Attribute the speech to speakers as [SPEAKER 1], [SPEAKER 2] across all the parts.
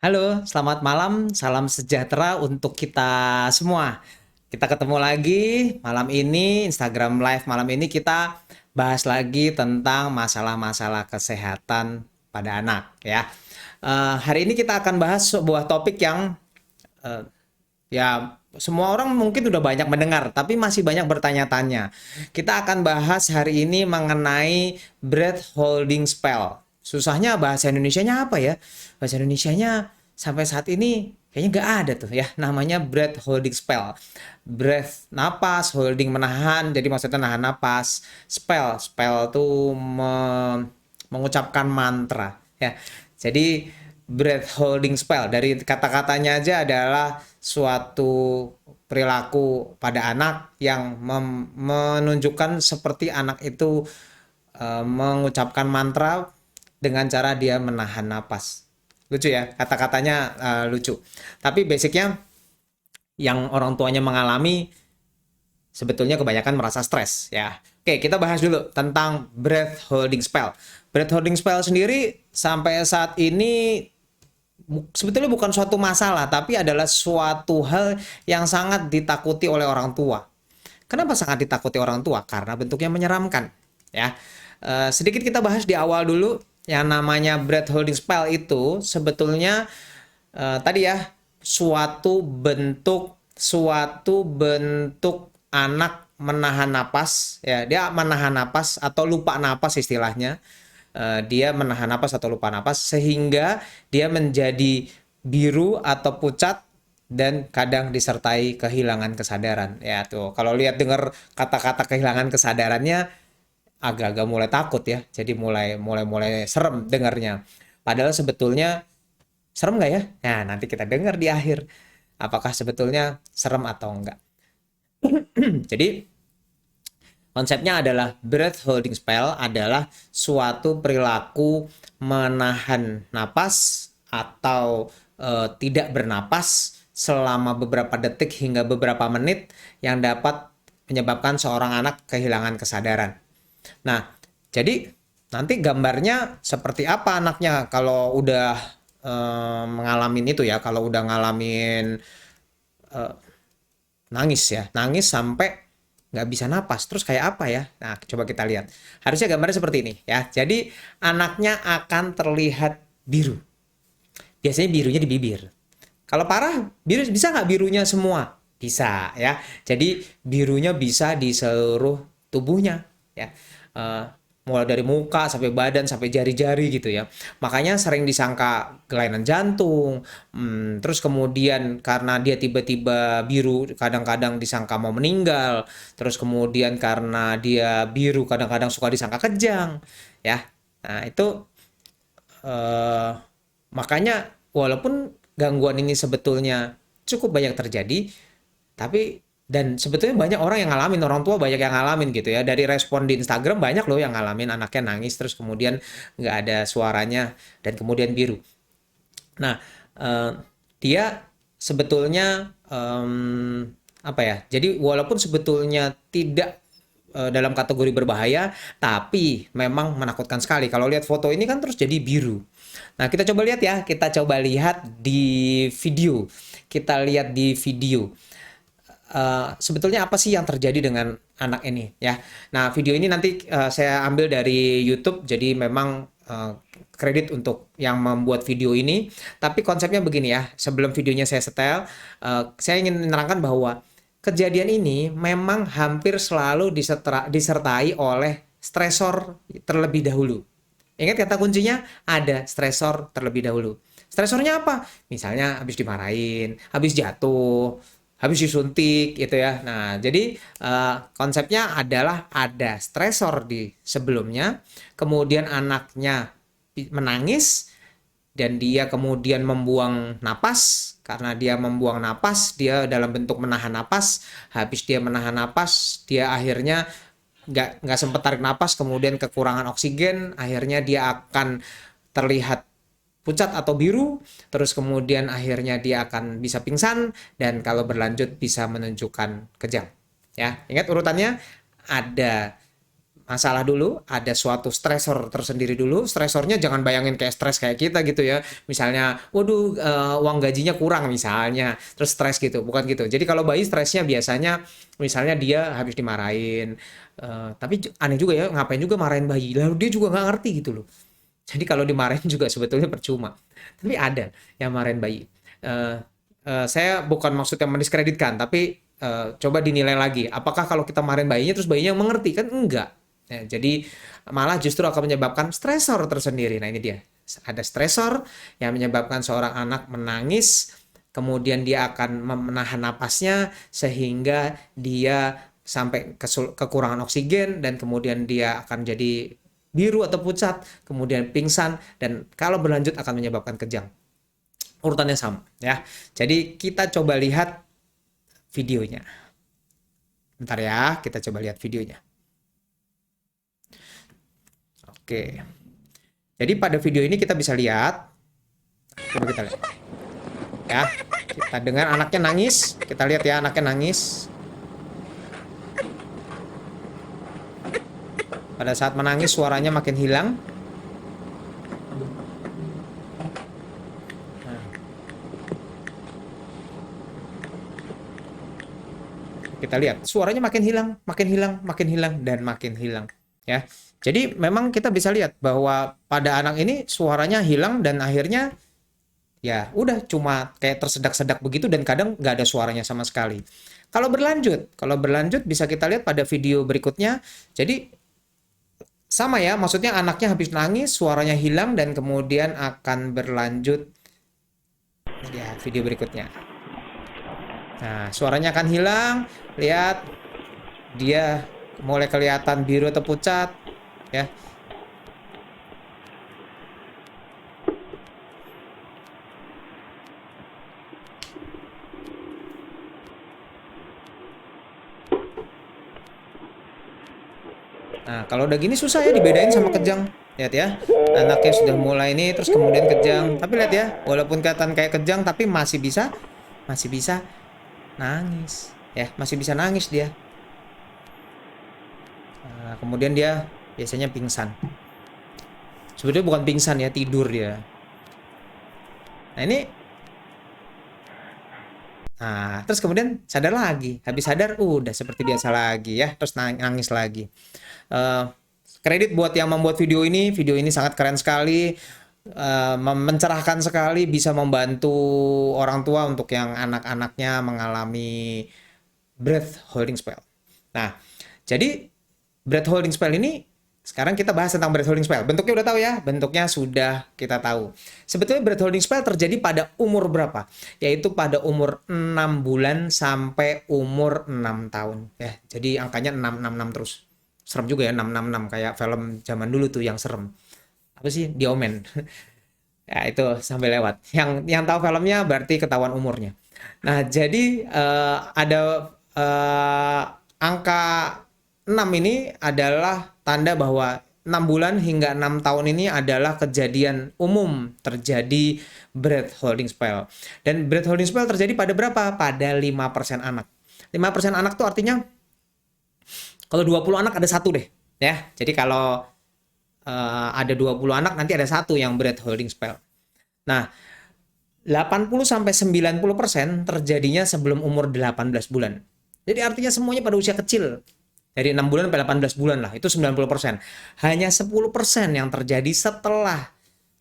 [SPEAKER 1] Halo, selamat malam, salam sejahtera untuk kita semua. Kita ketemu lagi malam ini, Instagram Live malam ini kita bahas lagi tentang masalah-masalah kesehatan pada anak ya. Hari ini kita akan bahas sebuah topik yang eh, ya semua orang mungkin udah banyak mendengar, tapi masih banyak bertanya-tanya. Kita akan bahas hari ini mengenai breath holding spell. Susahnya bahasa Indonesianya apa ya? Bahasa Indonesianya sampai saat ini kayaknya nggak ada tuh ya. Namanya breath holding spell. Breath, napas, holding menahan. Jadi maksudnya nahan napas. Spell tuh mengucapkan mantra ya. Jadi breath holding spell dari kata-katanya aja adalah suatu perilaku pada anak yang menunjukkan seperti anak itu mengucapkan mantra dengan cara dia menahan napas. Lucu ya, kata-katanya lucu. Tapi basicnya yang orang tuanya mengalami sebetulnya kebanyakan merasa stres ya. Oke, kita bahas dulu tentang breath holding spell. Breath holding spell sendiri sampai saat ini sebetulnya bukan suatu masalah, tapi adalah suatu hal yang sangat ditakuti oleh orang tua. Kenapa sangat ditakuti orang tua? Karena bentuknya menyeramkan. Ya, sedikit kita bahas di awal dulu. Yang namanya breath holding spell itu sebetulnya tadi ya suatu bentuk anak menahan napas. Ya, dia menahan napas atau lupa napas istilahnya. Dia menahan napas atau lupa napas sehingga dia menjadi biru atau pucat dan kadang disertai kehilangan kesadaran. Ya tuh, kalau lihat dengar kata-kata kehilangan kesadarannya agak-agak mulai takut ya. Jadi mulai serem dengarnya. Padahal sebetulnya serem nggak ya? Nah, nanti kita dengar di akhir apakah sebetulnya serem atau enggak. Jadi konsepnya adalah breath holding spell adalah suatu perilaku menahan napas atau tidak bernapas selama beberapa detik hingga beberapa menit yang dapat menyebabkan seorang anak kehilangan kesadaran. Nah, jadi nanti gambarnya seperti apa anaknya kalau udah mengalami itu ya, kalau udah ngalamin nangis ya, nangis sampai nggak bisa napas, terus kayak apa ya? Nah, coba kita lihat. Harusnya gambarnya seperti ini ya. Jadi anaknya akan terlihat biru. Biasanya birunya di bibir. Kalau parah, biru bisa nggak birunya semua? Bisa ya. Jadi birunya bisa di seluruh tubuhnya ya. Eh, Mulai dari muka sampai badan sampai jari-jari gitu ya. Makanya sering disangka kelainan jantung. Terus kemudian karena dia tiba-tiba biru, kadang-kadang disangka mau meninggal. Terus kemudian karena dia biru, kadang-kadang suka disangka kejang, ya. Nah itu eh, makanya walaupun gangguan ini sebetulnya cukup banyak terjadi, tapi dan sebetulnya banyak orang yang ngalamin, orang tua banyak yang ngalamin gitu ya. Dari respon di Instagram banyak loh yang ngalamin anaknya nangis terus kemudian nggak ada suaranya dan kemudian biru. Nah, eh, dia sebetulnya apa ya? Jadi walaupun sebetulnya tidak dalam kategori berbahaya, tapi memang menakutkan sekali. Kalau lihat foto ini kan terus jadi biru. Nah, kita coba lihat ya, kita coba lihat di video. Kita lihat di video. Sebetulnya apa sih yang terjadi dengan anak ini ya. Nah, video ini nanti saya ambil dari YouTube, jadi memang kredit untuk yang membuat video ini. Tapi konsepnya begini ya, sebelum videonya saya setel, saya ingin menerangkan bahwa kejadian ini memang hampir selalu disertai oleh stresor terlebih dahulu. Ingat kata kuncinya ada stresor terlebih dahulu. Stresornya apa? Misalnya habis dimarahin, habis jatuh, habis disuntik gitu ya. Nah, jadi konsepnya adalah ada stresor di sebelumnya, kemudian anaknya menangis dan dia kemudian membuang napas. Karena dia membuang napas, dia dalam bentuk menahan napas. Habis dia menahan napas, dia akhirnya nggak sempat tarik napas, kemudian kekurangan oksigen, akhirnya dia akan terlihat pucat atau biru, terus kemudian akhirnya dia akan bisa pingsan dan kalau berlanjut bisa menunjukkan kejang. Ya, ingat urutannya ada masalah dulu, ada suatu stresor tersendiri dulu. Stresornya jangan bayangin kayak stres kayak kita gitu ya. Misalnya, waduh, uang gajinya kurang misalnya, terus stres gitu, bukan gitu. Jadi kalau bayi stresnya biasanya, misalnya dia habis dimarahin, tapi aneh juga ya, ngapain juga marahin bayi? Lalu dia juga nggak ngerti gitu loh. Jadi kalau dimarahin juga sebetulnya percuma. Tapi ada yang marahin bayi. Eh, saya bukan maksudnya mendiskreditkan, tapi coba dinilai lagi. Apakah kalau kita marahin bayinya terus bayinya mengerti? Kan enggak. Ya, jadi malah justru akan menyebabkan stresor tersendiri. Nah ini dia. Ada stresor yang menyebabkan seorang anak menangis, kemudian dia akan menahan napasnya sehingga dia sampai kekurangan oksigen dan kemudian dia akan jadi biru atau pucat, kemudian pingsan dan kalau berlanjut akan menyebabkan kejang. Urutannya sama ya. Jadi kita coba lihat videonya. Bentar ya, kita coba lihat videonya. Oke. Jadi pada video ini kita bisa lihat, coba kita lihat. Ya, kita dengar anaknya nangis. Kita lihat ya anaknya nangis. Pada saat menangis suaranya makin hilang. Nah, kita lihat suaranya makin hilang, makin hilang, makin hilang dan makin hilang. Ya, jadi memang kita bisa lihat bahwa pada anak ini suaranya hilang dan akhirnya ya udah cuma kayak tersedak-sedak begitu dan kadang nggak ada suaranya sama sekali. Kalau berlanjut bisa kita lihat pada video berikutnya. Jadi sama ya, maksudnya anaknya habis nangis, suaranya hilang dan kemudian akan berlanjut ya video berikutnya. Nah, suaranya akan hilang, lihat dia mulai kelihatan biru atau pucat ya. Nah, kalau udah gini susah ya dibedain sama kejang. Lihat ya, anaknya sudah mulai ini terus kemudian kejang. Tapi lihat ya, walaupun kelihatan kayak kejang tapi masih bisa nangis. Ya, masih bisa nangis dia. Nah, kemudian dia biasanya pingsan. Sebetulnya bukan pingsan ya, tidur dia. Nah, ini terus kemudian sadar lagi. Habis sadar udah seperti biasa lagi ya, terus nangis lagi. Eh, Kredit buat yang membuat video ini. Video ini sangat keren sekali, mencerahkan sekali, bisa membantu orang tua untuk yang anak-anaknya mengalami breath holding spell. Nah, jadi breath holding spell ini sekarang kita bahas tentang breath holding spell. Bentuknya udah tahu ya, bentuknya sudah kita tahu. Sebetulnya breath holding spell terjadi pada umur berapa? Yaitu pada umur 6 bulan sampai umur 6 tahun ya. Jadi angkanya 666 terus. Serem juga ya 666 kayak film zaman dulu tuh yang serem. Apa sih? The Omen. Ya itu sampai lewat. Yang tahu filmnya berarti ketahuan umurnya. Nah, jadi ada angka 6 ini adalah tanda bahwa 6 bulan hingga 6 tahun ini adalah kejadian umum terjadi breath holding spell. Dan breath holding spell terjadi pada berapa? Pada 5% anak. 5% anak tuh artinya kalau 20 anak ada satu deh, ya. Jadi kalau ada 20 anak nanti ada satu yang breath holding spell. Nah, 80-90% terjadinya sebelum umur 18 bulan. Jadi artinya semuanya pada usia kecil. Dari 6 bulan sampai 18 bulan lah, itu 90%. Hanya 10% yang terjadi setelah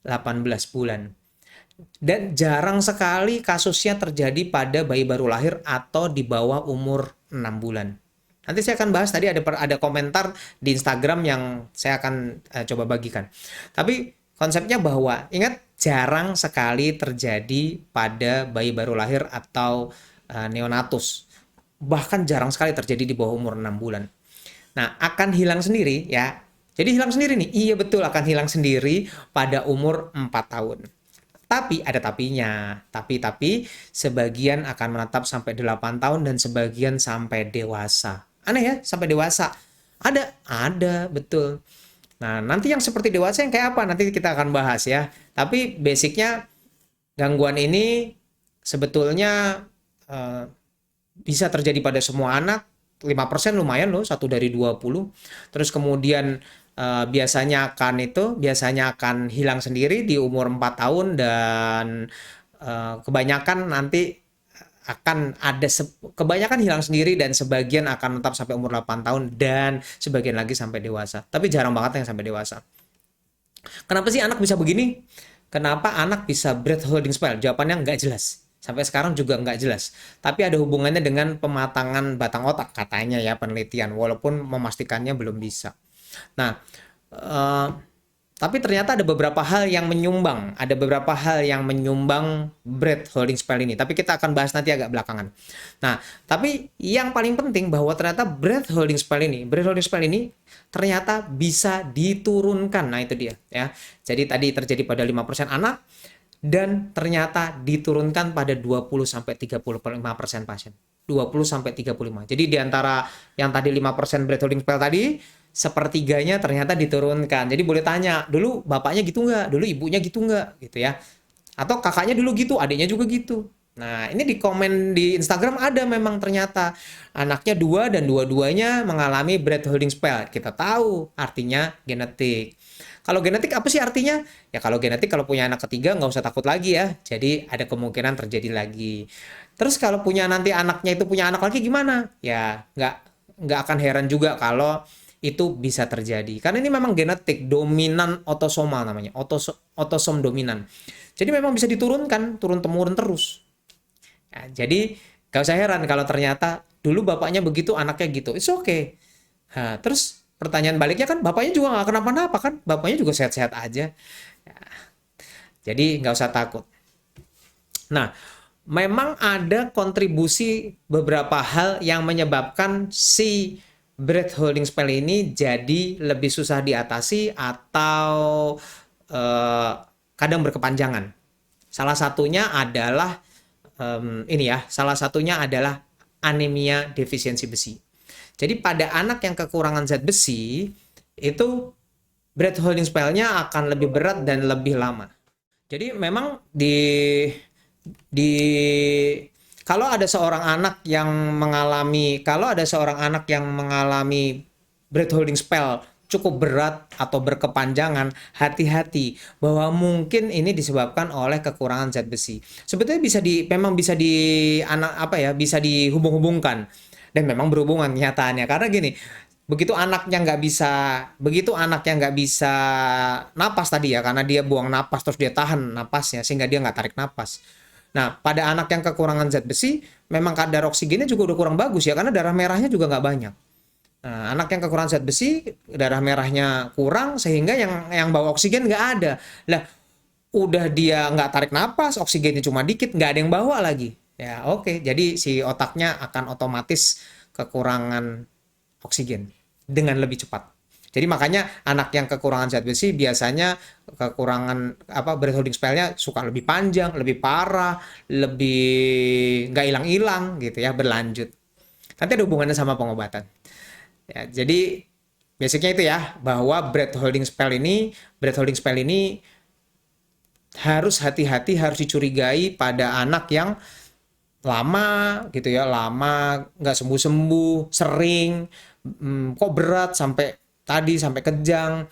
[SPEAKER 1] 18 bulan. Dan jarang sekali kasusnya terjadi pada bayi baru lahir atau di bawah umur 6 bulan. Nanti saya akan bahas, tadi ada komentar di Instagram yang saya akan coba bagikan. Tapi konsepnya bahwa ingat jarang sekali terjadi pada bayi baru lahir atau neonatus. Bahkan jarang sekali terjadi di bawah umur 6 bulan. Nah, akan hilang sendiri ya. Jadi hilang sendiri nih. Iya betul, akan hilang sendiri pada umur 4 tahun. Tapi ada tapinya. Tapi sebagian akan menetap sampai 8 tahun dan sebagian sampai dewasa. Aneh ya, sampai dewasa. Ada, betul. Nah, nanti yang seperti dewasa yang kayak apa? Nanti kita akan bahas ya. Tapi basicnya gangguan ini sebetulnya bisa terjadi pada semua anak, 5% lumayan loh, 1 dari 20. Terus kemudian biasanya akan hilang sendiri di umur 4 tahun, dan kebanyakan nanti akan ada kebanyakan hilang sendiri, dan sebagian akan tetap sampai umur 8 tahun, dan sebagian lagi sampai dewasa. Tapi jarang banget yang sampai dewasa. Kenapa sih anak bisa begini? Kenapa anak bisa breath holding spell? Jawabannya nggak jelas. Sampai sekarang juga nggak jelas. Tapi ada hubungannya dengan pematangan batang otak, katanya ya penelitian, walaupun memastikannya belum bisa. Nah, eh, tapi ternyata ada beberapa hal yang menyumbang breath holding spell ini. Tapi kita akan bahas nanti agak belakangan. Nah, tapi yang paling penting bahwa ternyata breath holding spell ini ternyata bisa diturunkan. Nah, itu dia ya. Jadi tadi terjadi pada 5% anak, dan ternyata diturunkan pada 20 sampai 35% pasien. 20 sampai 35. Jadi di antara yang tadi 5% breath holding spell tadi, sepertiganya ternyata diturunkan. Jadi boleh tanya, dulu bapaknya gitu nggak? Dulu ibunya gitu nggak? Gitu ya. Atau kakaknya dulu gitu, adiknya juga gitu. Nah, ini di komen di Instagram ada memang ternyata anaknya 2 dan dua-duanya mengalami breath holding spell. Kita tahu artinya genetik. Kalau genetik apa sih artinya? Ya kalau genetik, kalau punya anak ketiga nggak usah takut lagi ya. Jadi ada kemungkinan terjadi lagi. Terus kalau punya nanti anaknya itu punya anak lagi gimana? Ya nggak akan heran juga kalau itu bisa terjadi. Karena ini memang genetik, dominan otosomal namanya, otosom dominan. Jadi memang bisa diturunkan, turun-temurun terus. Ya, jadi gak usah heran kalau ternyata dulu bapaknya begitu, anaknya gitu. It's okay. Nah, terus pertanyaan baliknya kan, bapaknya juga nggak kenapa-napa kan? Bapaknya juga sehat-sehat aja. Ya, jadi nggak usah takut. Nah, memang ada kontribusi beberapa hal yang menyebabkan si breath holding spell ini jadi lebih susah diatasi atau eh, kadang berkepanjangan. Salah satunya adalah salah satunya adalah anemia defisiensi besi. Jadi pada anak yang kekurangan zat besi, itu breath holding spell-nya akan lebih berat dan lebih lama. Jadi memang di kalau ada seorang anak yang mengalami breath holding spell cukup berat atau berkepanjangan, hati-hati bahwa mungkin ini disebabkan oleh kekurangan zat besi. Sebetulnya memang bisa bisa dihubung-hubungkan, dan memang berhubungan kenyataannya, karena gini, begitu anaknya nggak bisa napas tadi ya, karena dia buang napas terus dia tahan napasnya sehingga dia nggak tarik napas. Nah, pada anak yang kekurangan zat besi, memang kadar oksigennya juga udah kurang bagus ya, karena darah merahnya juga nggak banyak. Nah, anak yang kekurangan zat besi, darah merahnya kurang, sehingga yang bawa oksigen nggak ada. Lah, udah dia nggak tarik napas, oksigennya cuma dikit, nggak ada yang bawa lagi. Ya, oke. Jadi si otaknya akan otomatis kekurangan oksigen dengan lebih cepat. Jadi makanya anak yang kekurangan zat besi biasanya kekurangan breath holding spell-nya suka lebih panjang, lebih parah, lebih nggak hilang-hilang gitu ya, berlanjut. Nanti ada hubungannya sama pengobatan. Ya, jadi basicnya itu ya, bahwa breath holding spell ini harus hati-hati, harus dicurigai pada anak yang lama gitu ya, lama nggak sembuh-sembuh, sering, kok berat sampai kejang,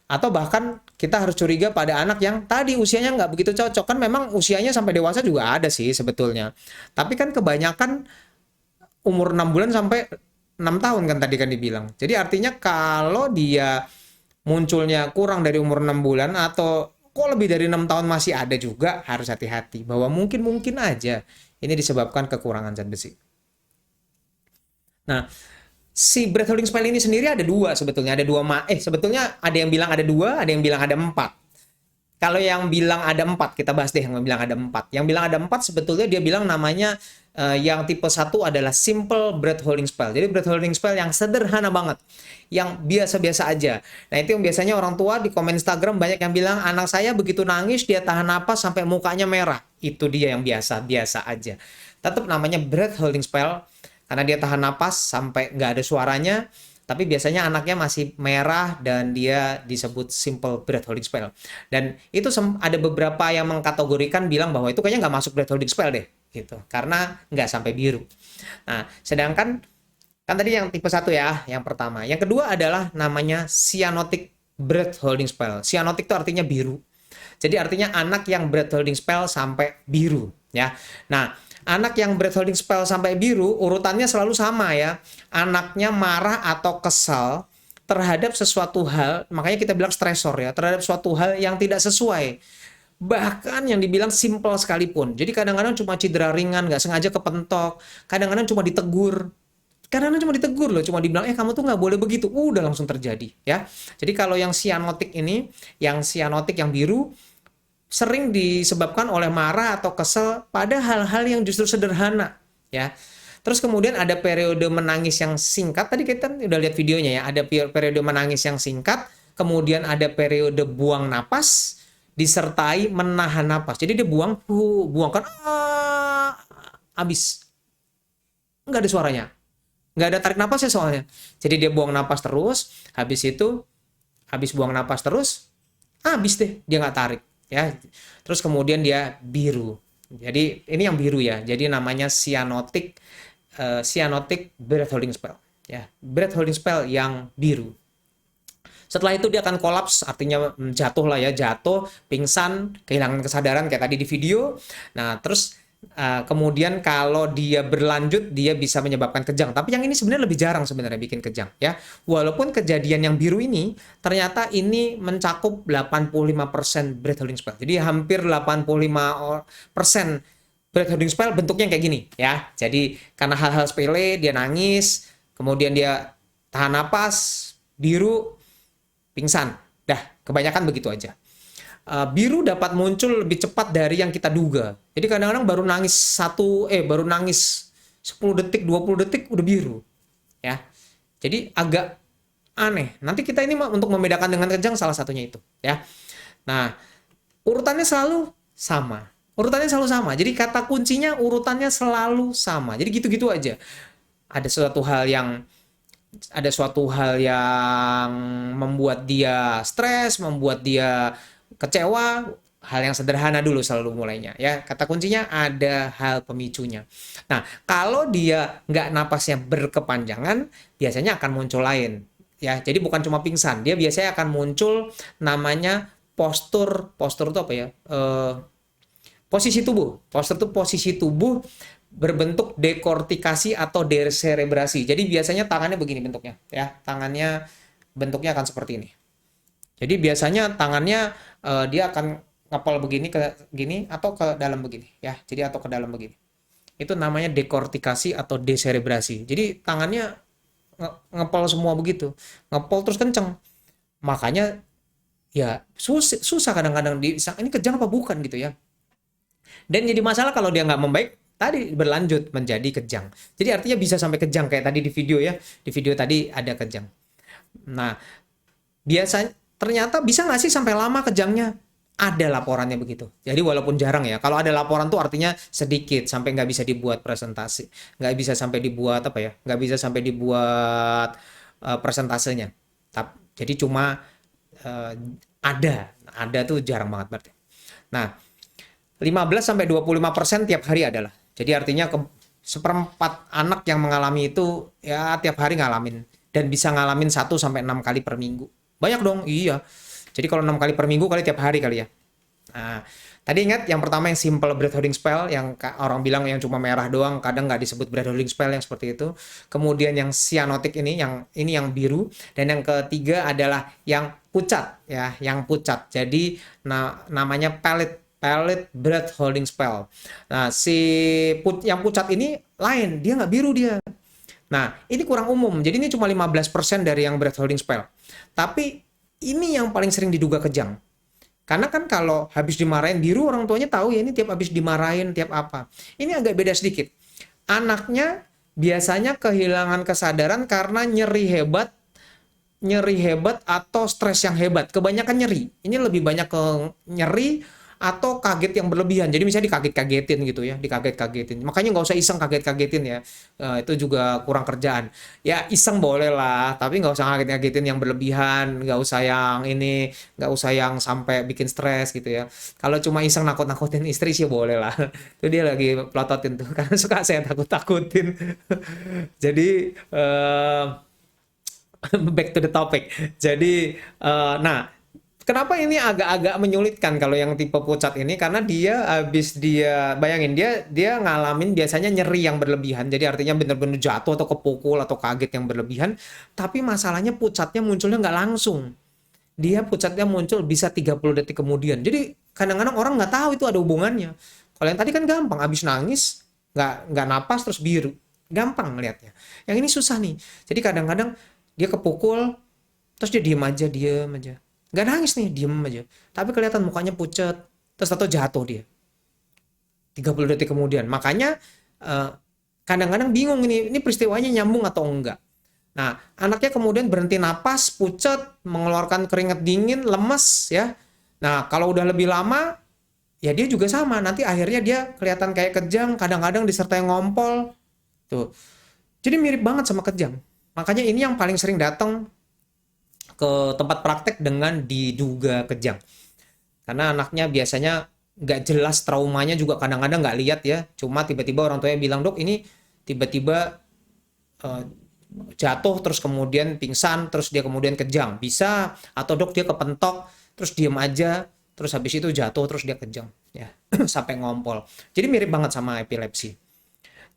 [SPEAKER 1] atau bahkan kita harus curiga pada anak yang tadi usianya nggak begitu cocok. Kan memang usianya sampai dewasa juga ada sih sebetulnya, tapi kan kebanyakan umur 6 bulan sampai 6 tahun kan tadi kan dibilang. Jadi artinya kalau dia munculnya kurang dari umur 6 bulan atau kok lebih dari 6 tahun masih ada, juga harus hati-hati bahwa mungkin aja ini disebabkan kekurangan zat besi. Nah, si breath holding spell ini sendiri ada dua sebetulnya. Sebetulnya ada yang bilang ada dua, ada yang bilang ada 4. Kalau yang bilang ada 4, kita bahas deh yang bilang ada 4. Yang bilang ada 4 sebetulnya dia bilang namanya yang tipe 1 adalah simple breath holding spell. Jadi breath holding spell yang sederhana banget, yang biasa-biasa aja. Nah, itu yang biasanya orang tua di komen Instagram banyak yang bilang, anak saya begitu nangis dia tahan napas sampai mukanya merah. Itu dia yang biasa-biasa aja. Tetap namanya breath holding spell karena dia tahan napas sampai nggak ada suaranya. Tapi biasanya anaknya masih merah dan dia disebut simple breath holding spell. Dan itu ada beberapa yang mengkategorikan bilang bahwa itu kayaknya nggak masuk breath holding spell deh, gitu. Karena nggak sampai biru. Nah, sedangkan Kan tadi yang tipe 1 ya, yang pertama. Yang kedua adalah namanya cyanotic breath holding spell. Cyanotic itu artinya biru. Jadi artinya anak yang breath holding spell sampai biru ya. Nah, anak yang breath holding spell sampai biru urutannya selalu sama ya. Anaknya marah atau kesal terhadap sesuatu hal, makanya kita bilang stresor ya, terhadap suatu hal yang tidak sesuai. Bahkan yang dibilang simple sekalipun. Jadi kadang-kadang cuma cedera ringan, nggak sengaja kepentok. Kadang-kadang cuma ditegur. Kadang-kadang cuma ditegur loh, cuma dibilang, kamu tuh nggak boleh begitu. Udah langsung terjadi ya. Jadi kalau yang cyanotic ini, yang cyanotic yang biru, sering disebabkan oleh marah atau kesel pada hal-hal yang justru sederhana ya. Terus kemudian ada periode menangis yang singkat, tadi kita udah lihat videonya ya, ada periode menangis yang singkat, kemudian ada periode buang napas disertai menahan napas. Jadi dia buang kan, habis, nggak ada suaranya, nggak ada tarik napas ya soalnya. Jadi dia buang napas terus, habis buang napas terus, habis deh dia nggak tarik ya. Terus kemudian dia biru. Jadi ini yang biru ya. Jadi namanya cyanotic breath holding spell ya. Breath holding spell yang biru. Setelah itu dia akan kolaps, artinya jatuh lah ya, jatuh, pingsan, kehilangan kesadaran kayak tadi di video. Nah, terus kemudian kalau dia berlanjut dia bisa menyebabkan kejang. Tapi yang ini sebenarnya lebih jarang sebenarnya bikin kejang ya. Walaupun kejadian yang biru ini ternyata ini mencakup 85% breath holding spell. Jadi hampir 85% breath holding spell bentuknya kayak gini ya. Jadi karena hal-hal sepele dia nangis, kemudian dia tahan napas, biru, pingsan. Dah, kebanyakan begitu aja. Biru dapat muncul lebih cepat dari yang kita duga. Jadi kadang-kadang baru nangis 10 detik, 20 detik udah biru. Ya. Jadi agak aneh. Nanti kita ini untuk membedakan dengan kejang salah satunya itu, ya. Nah, urutannya selalu sama. Urutannya selalu sama. Jadi kata kuncinya urutannya selalu sama. Jadi gitu-gitu aja. Ada suatu hal yang membuat dia stres, membuat dia kecewa, hal yang sederhana dulu selalu mulainya ya. Kata kuncinya ada hal pemicunya. Nah, kalau dia nggak napasnya berkepanjangan, biasanya akan muncul lain ya. Jadi bukan cuma pingsan, dia biasanya akan muncul namanya postur itu apa ya? Posisi tubuh. Postur itu posisi tubuh berbentuk dekortikasi atau deserebrasi. Jadi biasanya tangannya begini bentuknya ya. Tangannya bentuknya akan seperti ini. Jadi biasanya tangannya dia akan ngepel begini ke gini atau ke dalam begini ya. Jadi atau ke dalam begini. Itu namanya dekortikasi atau deserebrasi. Jadi tangannya ngepel semua begitu. Ngepel terus kenceng. Makanya ya susah kadang-kadang ini kejang apa bukan gitu ya. Dan jadi masalah kalau dia nggak membaik, tadi berlanjut menjadi kejang. Jadi artinya bisa sampai kejang kayak tadi di video ya. Di video tadi ada kejang. Nah, biasanya ternyata bisa nggak sih sampai lama kejangnya? Ada laporannya begitu. Jadi walaupun jarang ya. Kalau ada laporan tuh artinya sedikit sampai nggak bisa dibuat presentasi, nggak bisa sampai dibuat apa ya? Nggak bisa sampai dibuat presentasenya. Jadi cuma ada tuh jarang banget berarti. Nah, 15-25% tiap hari adalah. Jadi artinya seperempat anak yang mengalami itu ya tiap hari ngalamin dan bisa ngalamin 1-6 kali per minggu. Banyak dong, iya. Jadi kalau 6 kali per minggu kali tiap hari kali ya. Nah, tadi ingat yang pertama yang simple breath holding spell yang orang bilang yang cuma merah doang, kadang nggak disebut breath holding spell yang seperti itu. Kemudian yang cyanotic ini yang biru, dan yang ketiga adalah yang pucat ya, yang pucat. Jadi namanya palate breath holding spell. Nah, yang pucat ini lain, dia nggak biru dia. Nah, ini kurang umum. Jadi ini cuma 15% dari yang breath holding spell. Tapi ini yang paling sering diduga kejang. Karena kan kalau habis dimarahin biru, orang tuanya tahu ya ini tiap habis dimarahin, tiap apa. Ini agak beda sedikit. Anaknya biasanya kehilangan kesadaran karena nyeri hebat atau stres yang hebat. Kebanyakan nyeri. Ini lebih banyak ke nyeri atau kaget yang berlebihan. Jadi misalnya dikaget-kagetin gitu ya, dikaget-kagetin. Makanya nggak usah iseng kaget-kagetin ya. Itu juga kurang kerjaan. Ya iseng boleh lah, tapi nggak usah kaget-kagetin yang berlebihan, nggak usah yang ini, nggak usah yang sampai bikin stres gitu ya. Kalau cuma iseng nakut-nakutin istri sih boleh lah. Itu dia lagi pelototin tuh, karena suka saya takut-takutin. Jadi back to the topic. Jadi, nah, kenapa ini agak-agak menyulitkan kalau yang tipe pucat ini? Karena dia bayangin dia ngalamin biasanya nyeri yang berlebihan. Jadi artinya bener-bener jatuh atau kepukul atau kaget yang berlebihan. Tapi masalahnya pucatnya munculnya nggak langsung. Dia pucatnya muncul bisa 30 detik kemudian. Jadi kadang-kadang orang nggak tahu itu ada hubungannya. Kalau yang tadi kan gampang, habis nangis, nggak napas terus biru. Gampang ngelihatnya. Yang ini susah nih. Jadi kadang-kadang dia kepukul, terus dia diem aja. Nggak nangis nih, diem aja. Tapi kelihatan mukanya pucat, terus atau jatuh dia. 30 detik kemudian. Makanya eh, kadang-kadang bingung ini peristiwanya nyambung atau enggak. Nah, anaknya kemudian berhenti napas, pucat, mengeluarkan keringat dingin, lemes ya. Nah, kalau udah lebih lama, ya dia juga sama. Nanti akhirnya dia kelihatan kayak kejang, kadang-kadang disertai ngompol. Tuh. Jadi mirip banget sama kejang. Makanya ini yang paling sering datang ke tempat praktek dengan diduga kejang. Karena anaknya biasanya nggak jelas traumanya juga kadang-kadang nggak lihat ya. Cuma tiba-tiba orang tuanya bilang, dok ini tiba-tiba eh, jatuh terus kemudian pingsan terus dia kemudian kejang. Bisa, atau dok dia kepentok terus diem aja terus habis itu jatuh terus dia kejang ya sampai ngompol. Jadi mirip banget sama epilepsi.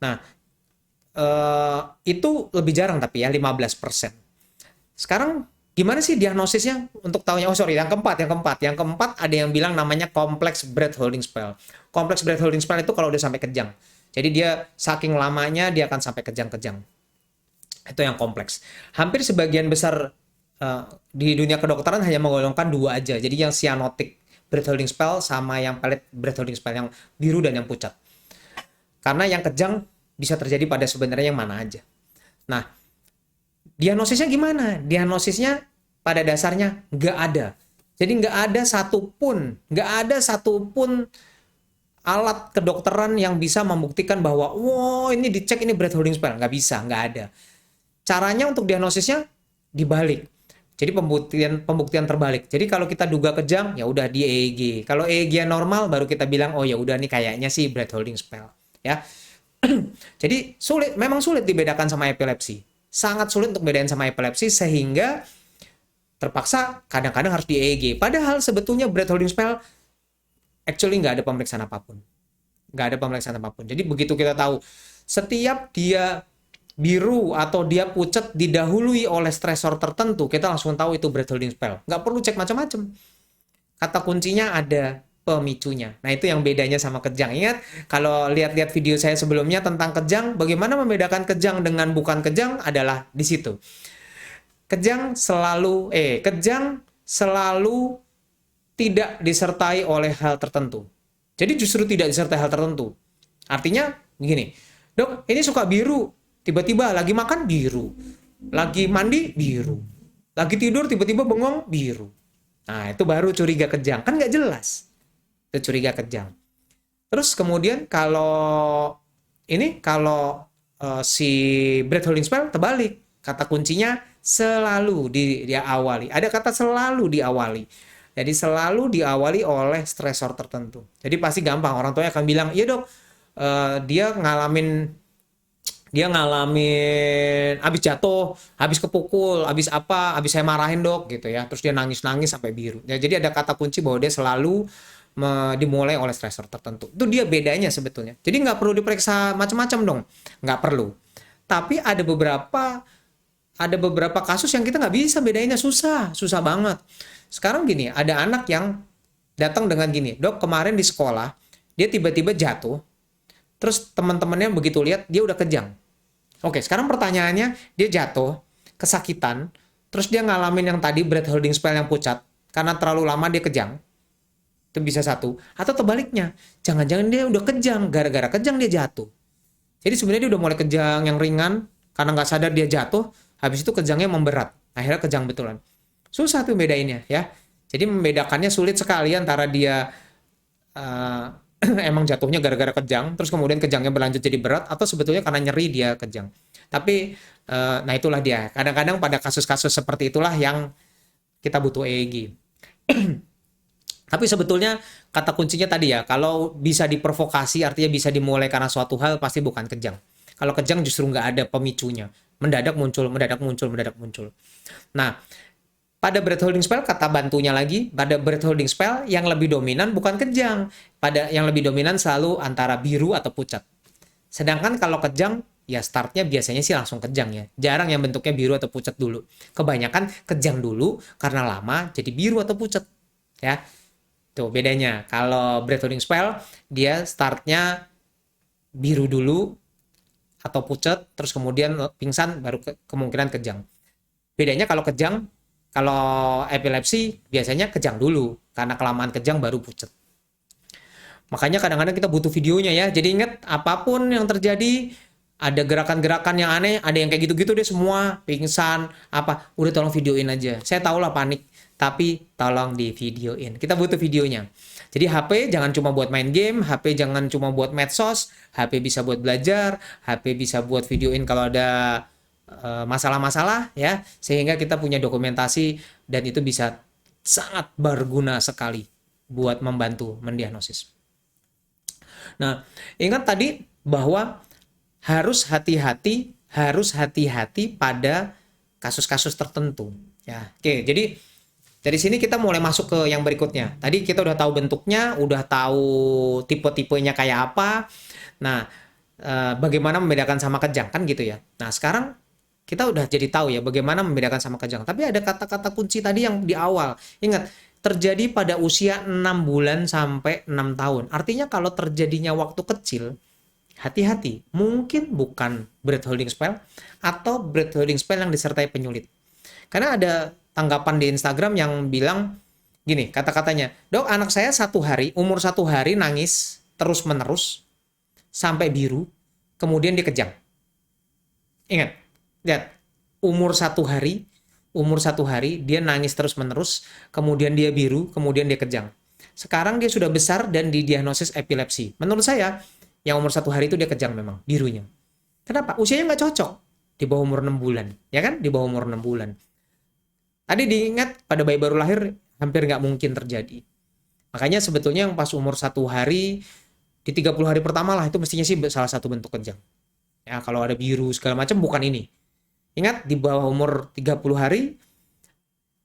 [SPEAKER 1] Nah, itu lebih jarang tapi ya 15%. Sekarang gimana sih diagnosisnya untuk tahunya? Oh sorry, yang keempat ada yang bilang namanya complex breath holding spell. Complex breath holding spell itu kalau udah sampai kejang. Jadi dia saking lamanya dia akan sampai kejang-kejang. Itu yang kompleks. Hampir sebagian besar di dunia kedokteran hanya menggolongkan dua aja. Jadi yang cyanotic breath holding spell sama yang palate breath holding spell, yang biru dan yang pucat. Karena yang kejang bisa terjadi pada sebenarnya yang mana aja. Nah, diagnosisnya gimana? Diagnosisnya pada dasarnya nggak ada. Jadi nggak ada satupun alat kedokteran yang bisa membuktikan bahwa, wow ini dicek ini breath holding spell. Nggak bisa, nggak ada. Caranya untuk diagnosisnya dibalik. Jadi pembuktian terbalik. Jadi kalau kita duga kejang, ya udah di EEG. Kalau EEG normal, baru kita bilang, oh ya udah nih kayaknya sih breath holding spell. Ya, jadi memang sulit dibedakan sama epilepsi. Sangat sulit untuk bedain sama epilepsi sehingga terpaksa kadang-kadang harus di EEG. Padahal sebetulnya breath holding spell actually nggak ada pemeriksaan apapun. Nggak ada pemeriksaan apapun. Jadi begitu kita tahu setiap dia biru atau dia pucat didahului oleh stresor tertentu, kita langsung tahu itu breath holding spell. Nggak perlu cek macam-macam. Kata kuncinya ada pemicunya. Nah, itu yang bedanya sama kejang. Ingat, kalau lihat-lihat video saya sebelumnya tentang kejang, bagaimana membedakan kejang dengan bukan kejang adalah di situ. Kejang selalu tidak disertai oleh hal tertentu. Jadi justru tidak disertai hal tertentu. Artinya begini, dok, ini suka biru, tiba-tiba lagi makan biru, lagi mandi biru, lagi tidur tiba-tiba bengong biru. Nah, itu baru curiga kejang. Kan nggak jelas. Itu curiga kejang. Terus kemudian kalau si breath holding spell terbalik. Kata kuncinya selalu diawali. Ada kata selalu diawali. Jadi selalu diawali oleh stresor tertentu. Jadi pasti gampang. Orang tuanya akan bilang, iya dok, dia ngalamin habis jatuh, habis kepukul, habis saya marahin dok gitu ya. Terus dia nangis-nangis sampai biru. Ya, jadi ada kata kunci bahwa dia selalu dimulai oleh stresor tertentu. Itu dia bedanya sebetulnya. Jadi nggak perlu diperiksa macam-macam dong. Nggak perlu. Tapi ada beberapa kasus yang kita nggak bisa bedainnya, susah banget. Sekarang gini, ada anak yang datang dengan gini, dok kemarin di sekolah, dia tiba-tiba jatuh, terus teman-temannya begitu lihat, dia udah kejang. Oke, sekarang pertanyaannya, dia jatuh, kesakitan, terus dia ngalamin yang tadi breath holding spell yang pucat, karena terlalu lama dia kejang. Itu bisa satu. Atau terbaliknya, jangan-jangan dia udah kejang, gara-gara kejang dia jatuh. Jadi sebenarnya dia udah mulai kejang yang ringan, karena nggak sadar dia jatuh, habis itu kejangnya memberat. Akhirnya kejang betulan. Susah tuh bedainnya ya. Jadi membedakannya sulit sekali antara dia eh, emang jatuhnya gara-gara kejang, terus kemudian kejangnya berlanjut jadi berat, atau sebetulnya karena nyeri dia kejang. Tapi, nah itulah dia. Kadang-kadang pada kasus-kasus seperti itulah yang kita butuh EEG. Tapi sebetulnya kata kuncinya tadi ya, kalau bisa diprovokasi artinya bisa dimulai karena suatu hal pasti bukan kejang. Kalau kejang justru nggak ada pemicunya. Mendadak muncul, mendadak muncul, mendadak muncul. Nah, pada breath holding spell kata bantunya lagi, pada breath holding spell yang lebih dominan bukan kejang. Pada yang lebih dominan selalu antara biru atau pucat. Sedangkan kalau kejang, ya startnya biasanya sih langsung kejang ya. Jarang yang bentuknya biru atau pucat dulu. Kebanyakan kejang dulu karena lama jadi biru atau pucat. Ya, tuh bedanya. Kalau breath holding spell, dia startnya biru dulu atau pucat, terus kemudian pingsan, baru kemungkinan kejang. Bedanya kalau kejang, kalau epilepsi biasanya kejang dulu, karena kelamaan kejang baru pucat. Makanya kadang-kadang kita butuh videonya ya. Jadi ingat, apapun yang terjadi, ada gerakan-gerakan yang aneh, ada yang kayak gitu-gitu deh semua, pingsan, apa, udah tolong videoin aja. Saya tahu lah panik, tapi tolong di videoin. Kita butuh videonya. Jadi HP jangan cuma buat main game, HP jangan cuma buat medsos, HP bisa buat belajar, HP bisa buat videoin kalau ada masalah-masalah ya, sehingga kita punya dokumentasi dan itu bisa sangat berguna sekali buat membantu mendiagnosis. Nah, ingat tadi bahwa harus hati-hati pada kasus-kasus tertentu. Ya, oke. Jadi dari sini kita mulai masuk ke yang berikutnya. Tadi kita udah tahu bentuknya, udah tahu tipe-tipenya kayak apa. Nah, bagaimana membedakan sama kejang kan gitu ya. Nah, sekarang kita udah jadi tahu ya bagaimana membedakan sama kejang. Tapi ada kata-kata kunci tadi yang di awal. Ingat, terjadi pada usia 6 bulan sampai 6 tahun. Artinya kalau terjadinya waktu kecil, hati-hati. Mungkin bukan breath holding spell atau breath holding spell yang disertai penyulit. Karena ada tanggapan di Instagram yang bilang gini, kata-katanya, dok anak saya umur 1 hari nangis terus-menerus sampai biru, kemudian dia kejang. Ingat, lihat, umur 1 hari dia nangis terus-menerus, kemudian dia biru, kemudian dia kejang. Sekarang dia sudah besar dan didiagnosis epilepsi. Menurut saya, yang umur 1 hari itu dia kejang memang, birunya. Kenapa? Usianya nggak cocok. Di bawah umur 6 bulan. Ya kan? Di bawah umur 6 bulan. Tadi diingat, pada bayi baru lahir, hampir nggak mungkin terjadi. Makanya sebetulnya yang pas umur 1 hari, di 30 hari pertama lah, itu mestinya sih salah satu bentuk kejang. Ya, kalau ada biru segala macam, bukan ini. Ingat, di bawah umur 30 hari,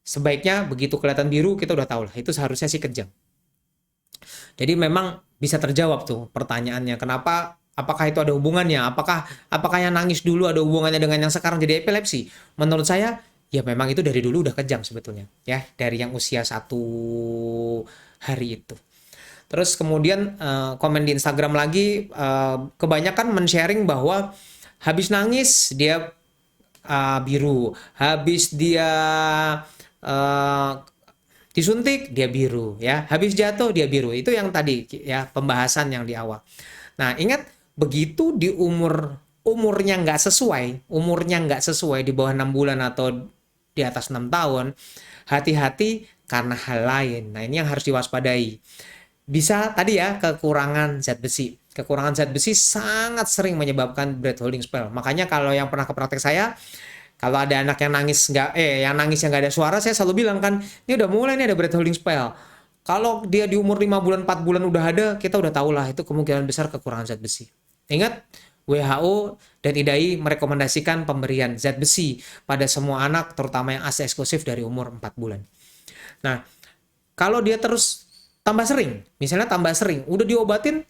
[SPEAKER 1] sebaiknya begitu kelihatan biru, kita udah tahu lah. Itu seharusnya sih kejang. Jadi memang bisa terjawab tuh pertanyaannya, kenapa, apakah itu ada hubungannya? Apakah yang nangis dulu ada hubungannya dengan yang sekarang jadi epilepsi? Menurut saya, ya memang itu dari dulu udah kejang sebetulnya. Ya, dari yang usia 1 hari itu. Terus kemudian komen di Instagram lagi, kebanyakan men-sharing bahwa habis nangis dia biru, habis dia uh, disuntik dia biru, ya, habis jatuh dia biru. Itu yang tadi ya pembahasan yang di awal. Nah, ingat, begitu di umurnya nggak sesuai di bawah 6 bulan atau di atas 6 tahun, hati-hati karena hal lain. Nah, ini yang harus diwaspadai. Bisa tadi ya, kekurangan zat besi. Kekurangan zat besi sangat sering menyebabkan breath holding spell. Makanya kalau yang pernah ke praktek saya, kalau ada anak yang nangis yang nggak ada suara, saya selalu bilang kan, ini udah mulai nih ada breath holding spell. Kalau dia di umur 5 bulan, 4 bulan udah ada, kita udah tahu lah itu kemungkinan besar kekurangan zat besi. Ingat, WHO dan IDAI merekomendasikan pemberian zat besi pada semua anak, terutama yang ASI eksklusif dari umur 4 bulan. Nah, kalau dia terus tambah sering, misalnya tambah sering, udah diobatin,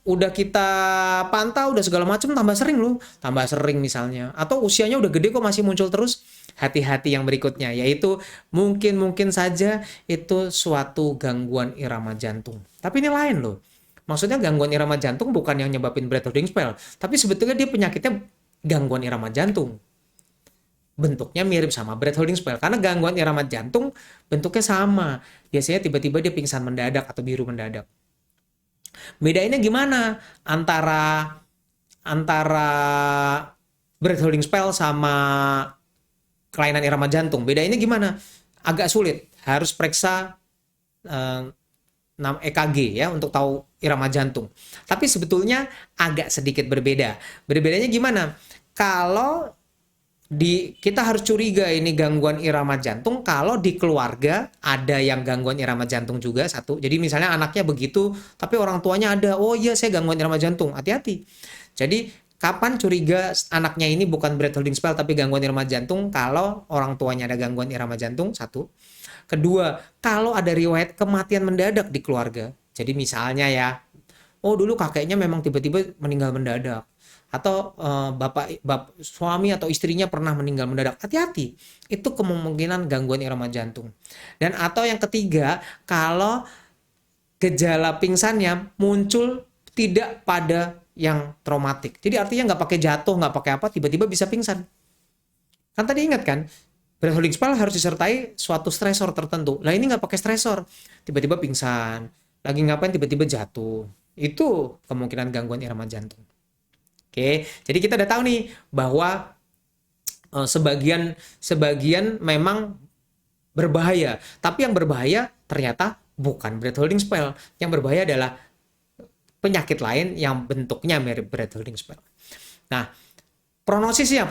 [SPEAKER 1] udah kita pantau, udah segala macam, tambah sering misalnya, atau usianya udah gede kok masih muncul terus, hati-hati yang berikutnya, yaitu mungkin saja itu suatu gangguan irama jantung. Tapi ini lain loh, maksudnya gangguan irama jantung bukan yang nyebabin breath holding spell, tapi sebetulnya dia penyakitnya gangguan irama jantung. Bentuknya mirip sama breath holding spell karena gangguan irama jantung bentuknya sama. Biasanya tiba-tiba dia pingsan mendadak atau biru mendadak. Bedainnya gimana antara breath holding spell sama kelainan irama jantung? Bedainnya gimana? Agak sulit. Harus periksa EKG ya untuk tahu irama jantung. Tapi sebetulnya agak sedikit berbeda. Berbedanya gimana? Kalau kita harus curiga ini gangguan irama jantung kalau di keluarga ada yang gangguan irama jantung juga satu. Jadi misalnya anaknya begitu tapi orang tuanya ada, oh iya saya gangguan irama jantung, hati-hati. Jadi kapan curiga anaknya ini bukan breath holding spell tapi gangguan irama jantung? Kalau orang tuanya ada gangguan irama jantung, satu. Kedua, kalau ada riwayat kematian mendadak di keluarga. Jadi misalnya ya, oh dulu kakeknya memang tiba-tiba meninggal mendadak, atau suami atau istrinya pernah meninggal mendadak, hati-hati, itu kemungkinan gangguan irama jantung. Dan atau yang ketiga, kalau gejala pingsannya muncul tidak pada yang traumatik, jadi artinya nggak pakai jatuh, nggak pakai apa, tiba-tiba bisa pingsan. Kan tadi ingat kan, breath holding spell harus disertai suatu stresor tertentu. Lah ini nggak pakai stresor, tiba-tiba pingsan, lagi ngapain tiba-tiba jatuh, itu kemungkinan gangguan irama jantung. Oke, jadi kita udah tahu nih bahwa sebagian memang berbahaya, tapi yang berbahaya ternyata bukan breath holding spell. Yang berbahaya adalah penyakit lain yang bentuknya mirip breath holding spell. Nah, pronosisnya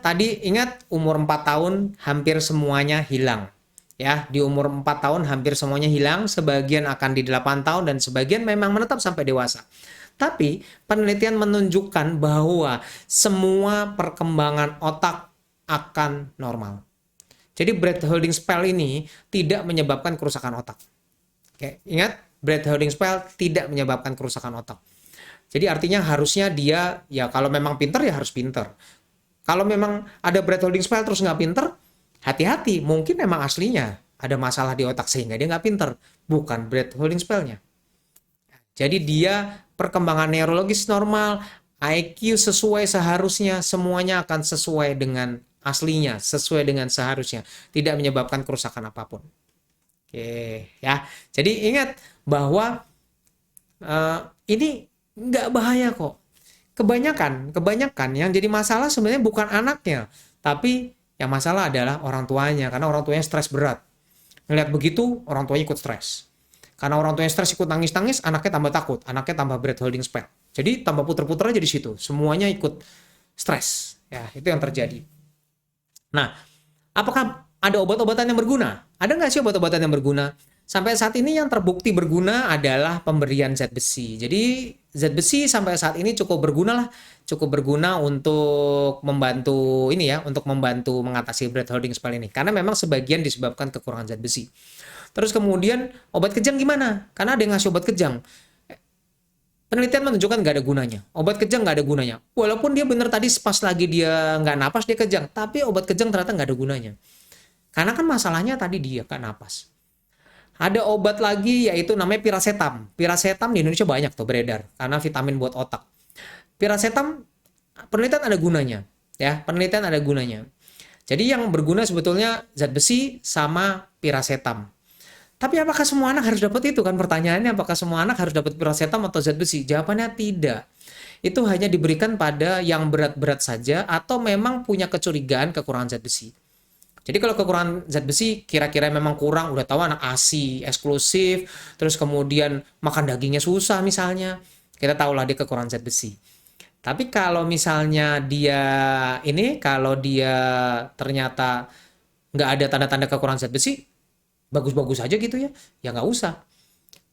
[SPEAKER 1] tadi ingat umur 4 tahun hampir semuanya hilang. Ya, di umur 4 tahun hampir semuanya hilang, sebagian akan di 8 tahun dan sebagian memang menetap sampai dewasa. Tapi penelitian menunjukkan bahwa semua perkembangan otak akan normal. Jadi breath holding spell ini tidak menyebabkan kerusakan otak. Oke, ingat, breath holding spell tidak menyebabkan kerusakan otak. Jadi artinya harusnya dia, ya kalau memang pinter ya harus pinter. Kalau memang ada breath holding spell terus nggak pinter, hati-hati, mungkin memang aslinya ada masalah di otak sehingga dia nggak pinter, bukan breath holding spellnya. Jadi dia perkembangan neurologis normal, IQ sesuai seharusnya, semuanya akan sesuai dengan aslinya, sesuai dengan seharusnya, tidak menyebabkan kerusakan apapun. Oke, ya. Jadi ingat bahwa ini nggak bahaya kok. Kebanyakan yang jadi masalah sebenarnya bukan anaknya, tapi yang masalah adalah orang tuanya, karena orang tuanya stres berat. Ngelihat begitu, orang tuanya ikut stres. Karena orang tuanya stres ikut nangis-nangis, anaknya tambah takut, anaknya tambah breath holding spell. Jadi tambah puter-puter aja di situ, semuanya ikut stres. Ya, itu yang terjadi. Nah, apakah ada obat-obatan yang berguna? Ada nggak sih obat-obatan yang berguna? Sampai saat ini yang terbukti berguna adalah pemberian zat besi. Jadi zat besi sampai saat ini cukup berguna untuk membantu ini ya, untuk membantu mengatasi breath holding spell ini. Karena memang sebagian disebabkan kekurangan zat besi. Terus kemudian obat kejang gimana? Karena ada yang ngasih obat kejang. Penelitian menunjukkan nggak ada gunanya. Obat kejang nggak ada gunanya. Walaupun dia benar tadi pas lagi dia nggak napas dia kejang, tapi obat kejang ternyata nggak ada gunanya. Karena kan masalahnya tadi dia nggak napas. Ada obat lagi yaitu namanya piracetam. Piracetam di Indonesia banyak tuh beredar karena vitamin buat otak. Piracetam penelitian ada gunanya, ya, penelitian ada gunanya. Jadi yang berguna sebetulnya zat besi sama piracetam. Tapi apakah semua anak harus dapat itu kan pertanyaannya, apakah semua anak harus dapat piracetam atau zat besi? Jawabannya tidak. Itu hanya diberikan pada yang berat-berat saja atau memang punya kecurigaan kekurangan zat besi. Jadi kalau kekurangan zat besi, kira-kira memang kurang, udah tahu anak ASI, eksklusif, terus kemudian makan dagingnya susah misalnya, kita tahulah dia kekurangan zat besi. Tapi kalau misalnya kalau dia ternyata nggak ada tanda-tanda kekurangan zat besi, bagus-bagus aja gitu ya nggak usah.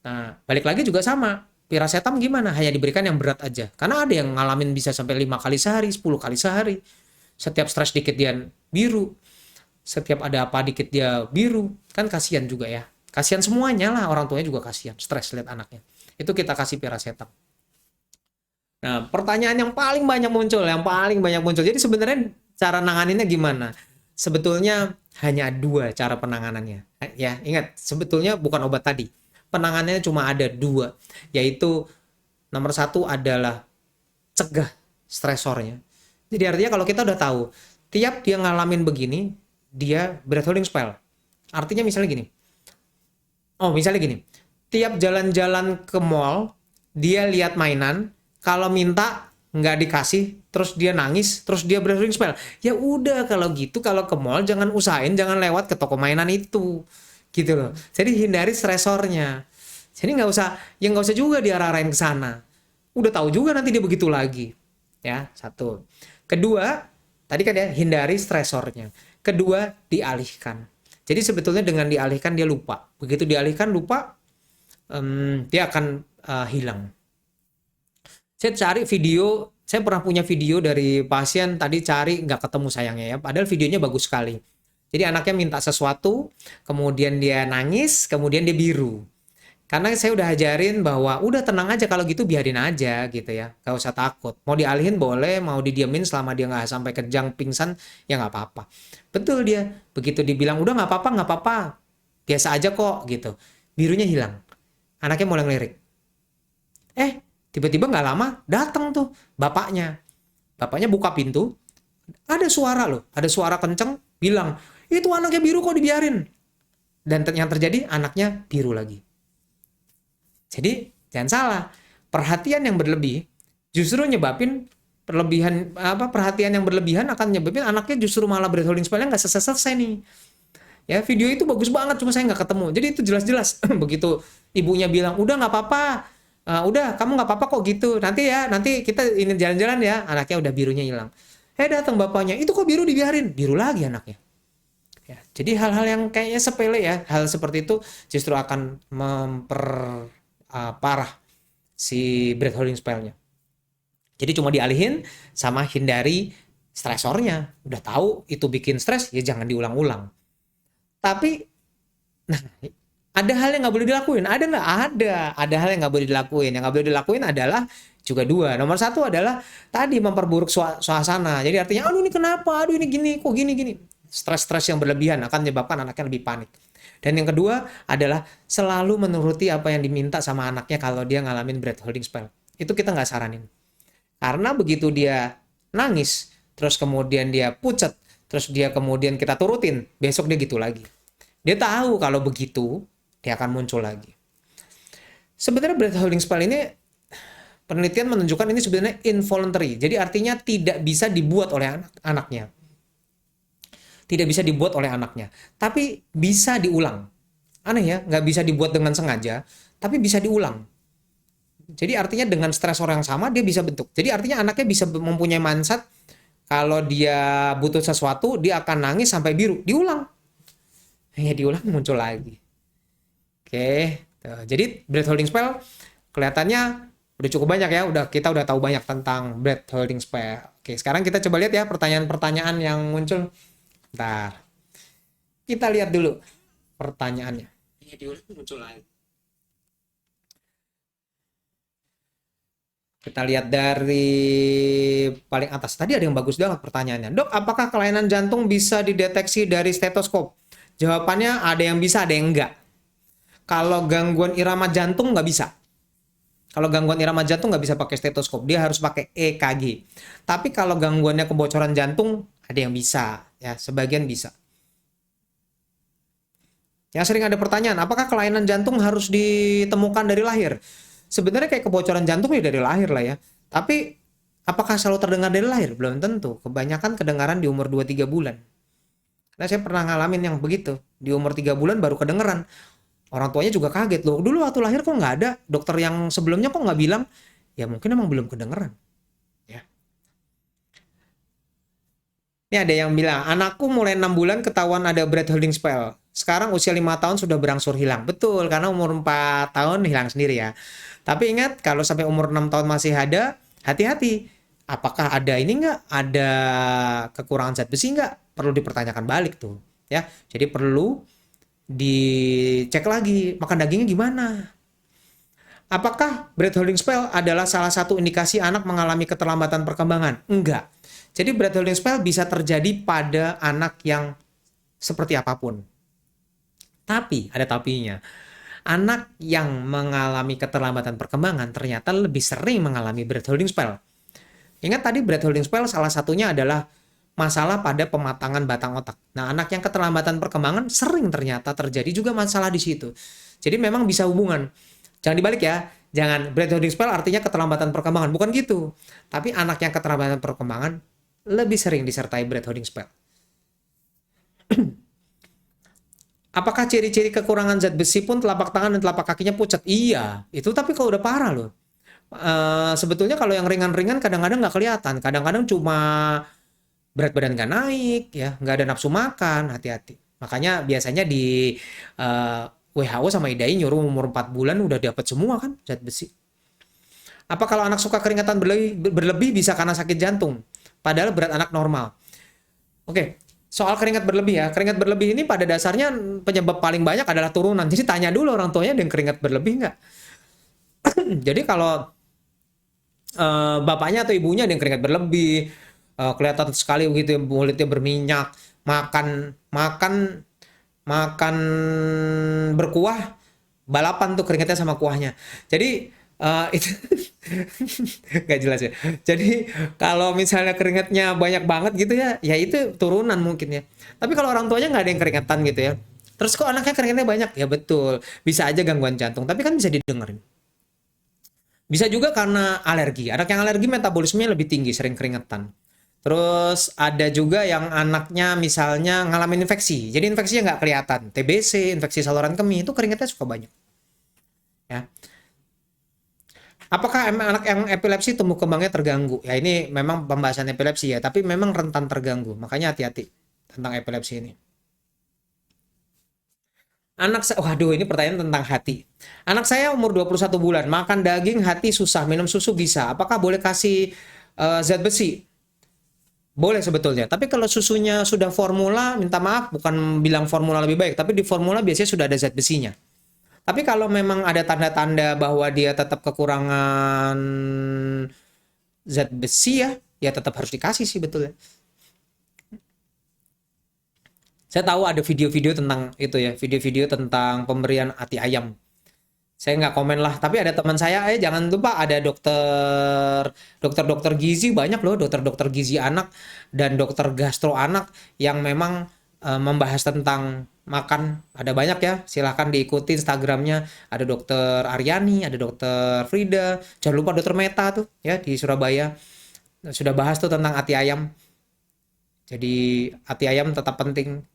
[SPEAKER 1] Nah, balik lagi juga sama, piracetam gimana? Hanya diberikan yang berat aja. Karena ada yang ngalamin bisa sampai 5 kali sehari, 10 kali sehari. Setiap stres dikit dia biru. Setiap ada apa dikit dia biru, kan kasihan juga ya. Kasihan semuanya lah, orang tuanya juga kasihan, stres lihat anaknya. Itu kita kasih piracetam. Nah, pertanyaan yang paling banyak muncul. Jadi sebenarnya cara nanganinnya gimana? Sebetulnya hanya 2 cara penanganannya. Ya, ingat, sebetulnya bukan obat tadi. Penanganannya cuma ada 2, yaitu nomor 1 adalah cegah stresornya. Jadi artinya kalau kita udah tahu, tiap dia ngalamin begini, dia breath holding spell. Artinya misalnya gini. Tiap jalan-jalan ke mall, dia lihat mainan, kalau minta nggak dikasih, terus dia nangis, terus dia breath holding spell. Ya udah kalau gitu, kalau ke mall jangan lewat ke toko mainan itu. Gitu loh. Jadi hindari stresornya. Jadi nggak usah juga diarah-arahin ke sana. Udah tahu juga nanti dia begitu lagi. Ya, satu. Kedua, tadi kan ya hindari stresornya. Kedua, dialihkan. Jadi sebetulnya dengan dialihkan dia lupa. Begitu dialihkan lupa, dia akan hilang. Saya cari video, saya pernah punya video dari pasien tadi cari nggak ketemu sayangnya ya. Padahal videonya bagus sekali. Jadi anaknya minta sesuatu, kemudian dia nangis, kemudian dia biru. Karena saya udah ajarin bahwa udah tenang aja kalau gitu biarin aja gitu ya. Gak usah takut. Mau dialihin boleh, mau didiamin selama dia nggak sampai kejang pingsan ya nggak apa-apa. Betul dia. Begitu dibilang udah nggak apa-apa, nggak apa-apa. Biasa aja kok gitu. Birunya hilang. Anaknya mulai ngelirik. Tiba-tiba nggak lama datang tuh bapaknya. Bapaknya buka pintu. Ada suara loh. Ada suara kenceng bilang, itu anaknya biru kok dibiarin. Dan yang terjadi anaknya biru lagi. Jadi jangan salah, perhatian yang berlebih justru nyebabin perhatian yang berlebihan akan nyebabin anaknya justru malah breathholding spell-nya nggak selesai nih. Ya video itu bagus banget cuma saya nggak ketemu. Jadi itu jelas-jelas begitu ibunya bilang udah nggak apa-apa, udah kamu nggak apa-apa kok gitu. Nanti kita ini jalan-jalan ya. Anaknya udah birunya hilang. Datang bapaknya itu kok biru dibiarin, biru lagi anaknya. Ya, jadi hal-hal yang kayaknya sepele ya, hal seperti itu justru akan memperparah si breathholding spell-nya. Jadi cuma dialihin sama hindari stresornya. Udah tahu itu bikin stres, ya jangan diulang-ulang. Tapi, nah, ada hal yang nggak boleh dilakuin. Ada nggak? Ada hal yang nggak boleh dilakuin. Yang nggak boleh dilakuin adalah juga dua. Nomor satu adalah tadi memperburuk suasana. Jadi artinya, aduh ini kenapa? Aduh ini gini, kok gini. Stres-stres yang berlebihan akan menyebabkan anaknya lebih panik. Dan yang kedua adalah selalu menuruti apa yang diminta sama anaknya kalau dia ngalamin breathholding spell. Itu kita nggak saranin. Karena begitu dia nangis, terus kemudian dia pucet, terus dia kemudian kita turutin, besok dia gitu lagi. Dia tahu kalau begitu, dia akan muncul lagi. Sebenarnya breathholding spell ini, penelitian menunjukkan ini sebenarnya involuntary. Jadi artinya tidak bisa dibuat oleh anaknya. Tidak bisa dibuat oleh anaknya. Tapi bisa diulang. Aneh ya, nggak bisa dibuat dengan sengaja, tapi bisa diulang. Jadi artinya dengan stresor yang sama dia bisa bentuk. Jadi artinya anaknya bisa mempunyai mindset kalau dia butuh sesuatu dia akan nangis sampai biru. Diulang. Ya diulang muncul lagi. Oke. Jadi breathholding spell kelihatannya udah cukup banyak ya. Kita udah tahu banyak tentang breathholding spell. Oke, sekarang kita coba lihat ya pertanyaan-pertanyaan yang muncul. Bentar. Kita lihat dulu pertanyaannya. Ini diulang muncul lagi. Kita lihat dari paling atas. Tadi ada yang bagus banget pertanyaannya. Dok, apakah kelainan jantung bisa dideteksi dari stetoskop? Jawabannya ada yang bisa, ada yang enggak. Kalau gangguan irama jantung nggak bisa. Kalau gangguan irama jantung nggak bisa pakai stetoskop. Dia harus pakai EKG. Tapi kalau gangguannya kebocoran jantung, ada yang bisa. Ya, sebagian bisa. Yang sering ada pertanyaan, apakah kelainan jantung harus ditemukan dari lahir? Sebenarnya kayak kebocoran jantung ya dari lahir lah ya. Tapi apakah selalu terdengar dari lahir? Belum tentu. Kebanyakan kedengaran di umur 2-3 bulan. Nah, saya pernah ngalamin yang begitu. Di umur 3 bulan baru kedengeran. Orang tuanya juga kaget loh. Dulu waktu lahir kok nggak ada. Dokter yang sebelumnya kok nggak bilang. Ya mungkin emang belum kedengeran. Ya. Ini ada yang bilang, anakku mulai 6 bulan ketahuan ada breathholding spell. Sekarang usia 5 tahun sudah berangsur hilang. Betul, karena umur 4 tahun hilang sendiri ya. Tapi ingat, kalau sampai umur 6 tahun masih ada, hati-hati. Apakah ada ini nggak? Ada kekurangan zat besi nggak? Perlu dipertanyakan balik tuh. Ya, jadi perlu dicek lagi, makan dagingnya gimana? Apakah breathholding spell adalah salah satu indikasi anak mengalami keterlambatan perkembangan? Enggak. Jadi breathholding spell bisa terjadi pada anak yang seperti apapun. Tapi, ada tapinya. Anak yang mengalami keterlambatan perkembangan ternyata lebih sering mengalami breathholding spell. Ingat tadi breathholding spell salah satunya adalah masalah pada pematangan batang otak. Nah, anak yang keterlambatan perkembangan sering ternyata terjadi juga masalah di situ. Jadi memang bisa hubungan. Jangan dibalik ya. Jangan breathholding spell artinya keterlambatan perkembangan. Bukan gitu. Tapi anak yang keterlambatan perkembangan lebih sering disertai breathholding spell. Apakah ciri-ciri kekurangan zat besi pun telapak tangan dan telapak kakinya pucat? Iya, itu tapi kalau udah parah loh. Sebetulnya kalau yang ringan-ringan kadang-kadang nggak kelihatan. Kadang-kadang cuma berat badan nggak naik, ya, nggak ada nafsu makan, hati-hati. Makanya biasanya di eh, WHO sama IDAI nyuruh umur 4 bulan udah dapat semua kan zat besi. Apa kalau anak suka keringatan berlebih bisa karena sakit jantung? Padahal berat anak normal. Oke, soal keringat berlebih ya. Keringat berlebih ini pada dasarnya penyebab paling banyak adalah turunan. Jadi tanya dulu orang tuanya ada yang keringat berlebih nggak? Jadi kalau bapaknya atau ibunya ada yang keringat berlebih, kelihatan sekali begitu ya, mulutnya berminyak, makan makan makan berkuah, balapan tuh keringatnya sama kuahnya. Jadi itu nggak jelas ya. Jadi kalau misalnya keringatnya banyak banget gitu ya, ya itu turunan mungkin ya. Tapi kalau orang tuanya nggak ada yang keringatan gitu ya. Terus kok anaknya keringatnya banyak? Ya betul, bisa aja gangguan jantung. Tapi kan bisa didengerin. Bisa juga karena alergi. Anak yang alergi metabolismenya lebih tinggi, sering keringetan. Terus ada juga yang anaknya misalnya ngalamin infeksi. Jadi infeksinya nggak kelihatan. TBC, infeksi saluran kemih, itu keringetnya suka banyak. Ya. Apakah anak yang epilepsi tumbuh kembangnya terganggu? Ya ini memang pembahasan epilepsi ya, tapi memang rentan terganggu. Makanya hati-hati tentang epilepsi ini. Waduh ini pertanyaan tentang hati. Anak saya umur 21 bulan, makan daging hati susah, minum susu bisa. Apakah boleh kasih zat besi? Boleh sebetulnya. Tapi kalau susunya sudah formula, minta maaf bukan bilang formula lebih baik, tapi di formula biasanya sudah ada zat besinya. Tapi kalau memang ada tanda-tanda bahwa dia tetap kekurangan zat besi ya, ya tetap harus dikasih sih betulnya. Saya tahu ada video-video tentang itu ya, video-video tentang pemberian hati ayam. Saya nggak komen lah, tapi ada teman saya, jangan lupa ada dokter-dokter gizi banyak loh, dokter-dokter gizi anak dan dokter gastro anak yang memang membahas tentang makan. Ada banyak ya, silahkan diikuti Instagramnya. Ada dokter Aryani, ada dokter Frida, jangan lupa dokter Meta tuh ya di Surabaya. Sudah bahas tuh tentang hati ayam. Jadi hati ayam tetap penting.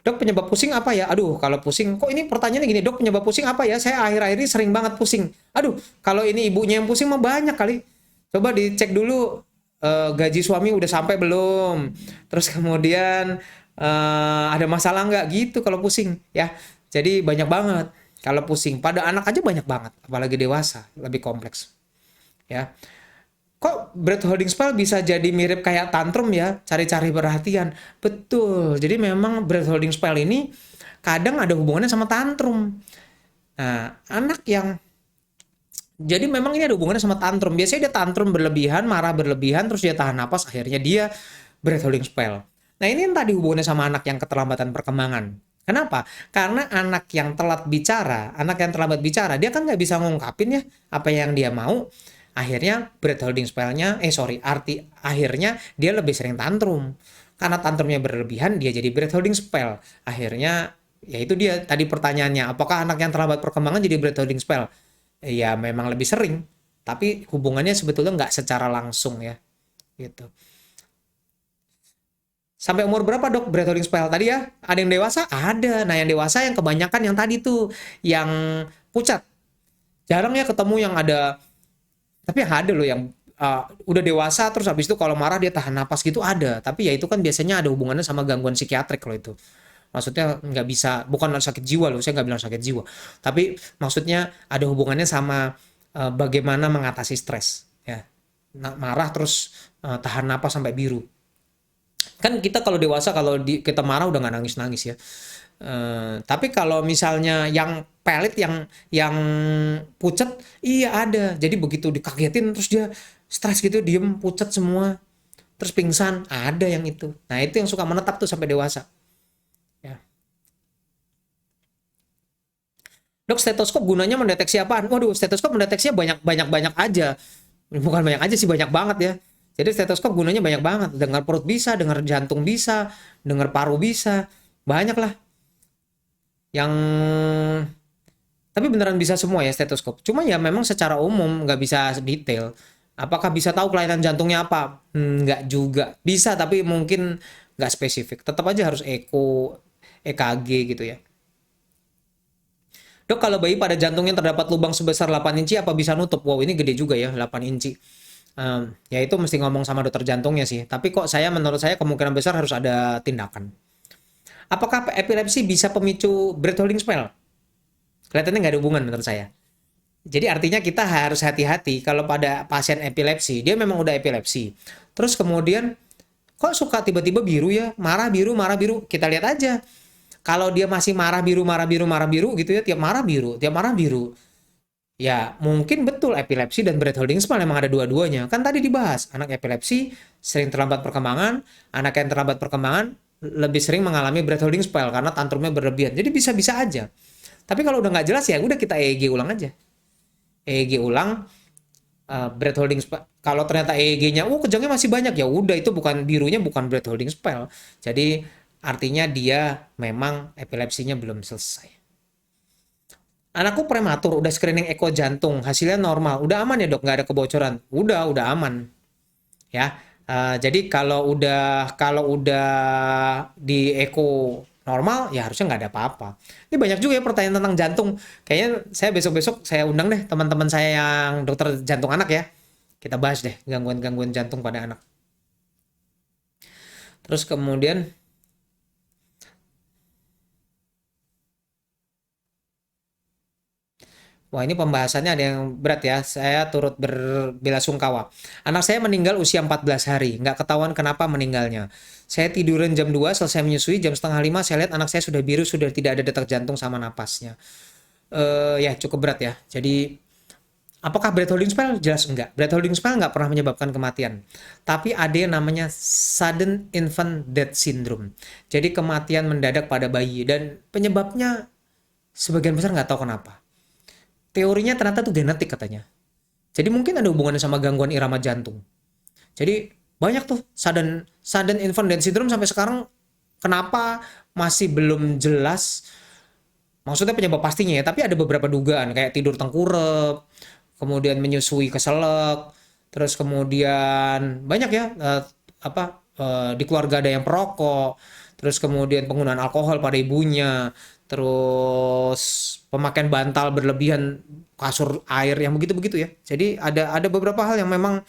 [SPEAKER 1] Dok, penyebab pusing apa ya? Aduh, kalau pusing, kok ini pertanyaannya gini, dok, penyebab pusing apa ya? Saya akhir-akhir ini sering banget pusing. Aduh, kalau ini ibunya yang pusing mah banyak kali. Coba dicek dulu gaji suami udah sampai belum. Terus kemudian ada masalah nggak gitu kalau pusing ya. Jadi banyak banget kalau pusing. Pada anak aja banyak banget, apalagi dewasa, lebih kompleks ya. Kok breath holding spell bisa jadi mirip kayak tantrum ya, cari-cari perhatian. Betul. Jadi memang breath holding spell ini kadang ada hubungannya sama tantrum. Nah, anak yang jadi memang ini ada hubungannya sama tantrum. Biasanya dia tantrum berlebihan, marah berlebihan, terus dia tahan napas, akhirnya dia breath holding spell. Nah, ini yang tadi hubungannya sama anak yang keterlambatan perkembangan. Kenapa? Karena anak yang telat bicara, anak yang terlambat bicara, dia kan nggak bisa ngungkapin ya apa yang dia mau. Akhirnya breath holding spellnya, akhirnya dia lebih sering tantrum. Karena tantrumnya berlebihan, dia jadi breath holding spell. Akhirnya, ya itu dia tadi pertanyaannya, apakah anak yang terlambat perkembangan jadi breath holding spell? Ya memang lebih sering, tapi hubungannya sebetulnya nggak secara langsung ya, gitu. Sampai umur berapa dok breath holding spell tadi ya? Ada yang dewasa? Ada. Nah yang dewasa yang kebanyakan yang tadi tuh, yang pucat. Jarang ya ketemu yang ada, tapi ada loh yang udah dewasa terus habis itu kalau marah dia tahan napas gitu ada. Tapi ya itu kan biasanya ada hubungannya sama gangguan psikiatrik kalau itu. Maksudnya nggak bisa, bukan sakit jiwa loh, saya nggak bilang sakit jiwa. Tapi maksudnya ada hubungannya sama bagaimana mengatasi stres. Ya, marah terus tahan napas sampai biru. Kan kita kalau dewasa kalau kita marah udah nggak nangis-nangis ya. Tapi kalau misalnya yang pelit yang pucat, iya ada. Jadi begitu dikagetin terus dia stres gitu, diem pucat semua, terus pingsan, ada yang itu. Nah itu yang suka menetap tuh sampai dewasa. Ya. Dok, stetoskop gunanya mendeteksi apaan? Waduh, stetoskop mendeteksinya banyak aja. Bukan banyak aja sih, banyak banget ya. Jadi stetoskop gunanya banyak banget. Dengar perut bisa, dengar jantung bisa, dengar paru bisa. Banyak lah. Yang tapi beneran bisa semua ya stetoskop. Cuma ya memang secara umum nggak bisa detail. Apakah bisa tahu kelainan jantungnya apa? Nggak juga. Bisa tapi mungkin nggak spesifik. Tetap aja harus eko. EKG gitu ya. Dok, kalau bayi pada jantungnya terdapat lubang sebesar 8 inci, apa bisa nutup? Wow, ini gede juga ya, 8 inci. Ya itu mesti ngomong sama dokter jantungnya sih. Tapi kok menurut saya kemungkinan besar harus ada tindakan. Apakah epilepsi bisa pemicu breathholding spell? Kelihatannya nggak ada hubungan menurut saya. Jadi artinya kita harus hati-hati kalau pada pasien epilepsi, dia memang udah epilepsi. Terus kemudian kok suka tiba-tiba biru ya, marah biru. Kita lihat aja. Kalau dia masih marah biru gitu ya, tiap marah biru. Ya, mungkin betul epilepsi dan breathholding spell memang ada dua-duanya. Kan tadi dibahas, anak epilepsi sering terlambat perkembangan, anak yang terlambat perkembangan lebih sering mengalami breathholding spell karena tantrumnya berlebihan. Jadi bisa-bisa aja. Tapi kalau udah nggak jelas ya udah kita EEG ulang aja. EEG ulang breathholding spell. Kalau ternyata EEG-nya, kejangnya masih banyak, ya udah itu bukan birunya bukan breathholding spell. Jadi artinya dia memang epilepsinya belum selesai. Anakku prematur, udah screening eko jantung, hasilnya normal. Udah aman ya dok, nggak ada kebocoran? Udah aman. Ya, jadi kalau udah di eko normal, ya harusnya nggak ada apa-apa. Ini banyak juga ya pertanyaan tentang jantung. Kayaknya saya besok-besok saya undang deh teman-teman saya yang dokter jantung anak ya. Kita bahas deh gangguan-gangguan jantung pada anak. Terus kemudian wah, ini pembahasannya ada yang berat ya. Saya turut berbelasungkawa. Anak saya meninggal usia 14 hari. Nggak ketahuan kenapa meninggalnya. Saya tiduran jam 2, selesai menyusui. Jam setengah 5, saya lihat anak saya sudah biru, sudah tidak ada detak jantung sama napasnya. Ya, cukup berat ya. Jadi, apakah breathholding spell? Jelas enggak. Breathholding spell nggak pernah menyebabkan kematian. Tapi ada yang namanya sudden infant death syndrome. Jadi, kematian mendadak pada bayi. Dan penyebabnya sebagian besar nggak tahu kenapa. Teorinya ternyata tuh genetik katanya. Jadi mungkin ada hubungannya sama gangguan irama jantung. Jadi banyak tuh sudden sudden infant death syndrome sampai sekarang kenapa masih belum jelas. Maksudnya penyebab pastinya ya, tapi ada beberapa dugaan kayak tidur tengkurap, kemudian menyusui keselak, terus kemudian banyak ya di keluarga ada yang perokok, terus kemudian penggunaan alkohol pada ibunya, terus pemakaian bantal berlebihan, kasur air yang begitu-begitu ya. Jadi ada beberapa hal yang memang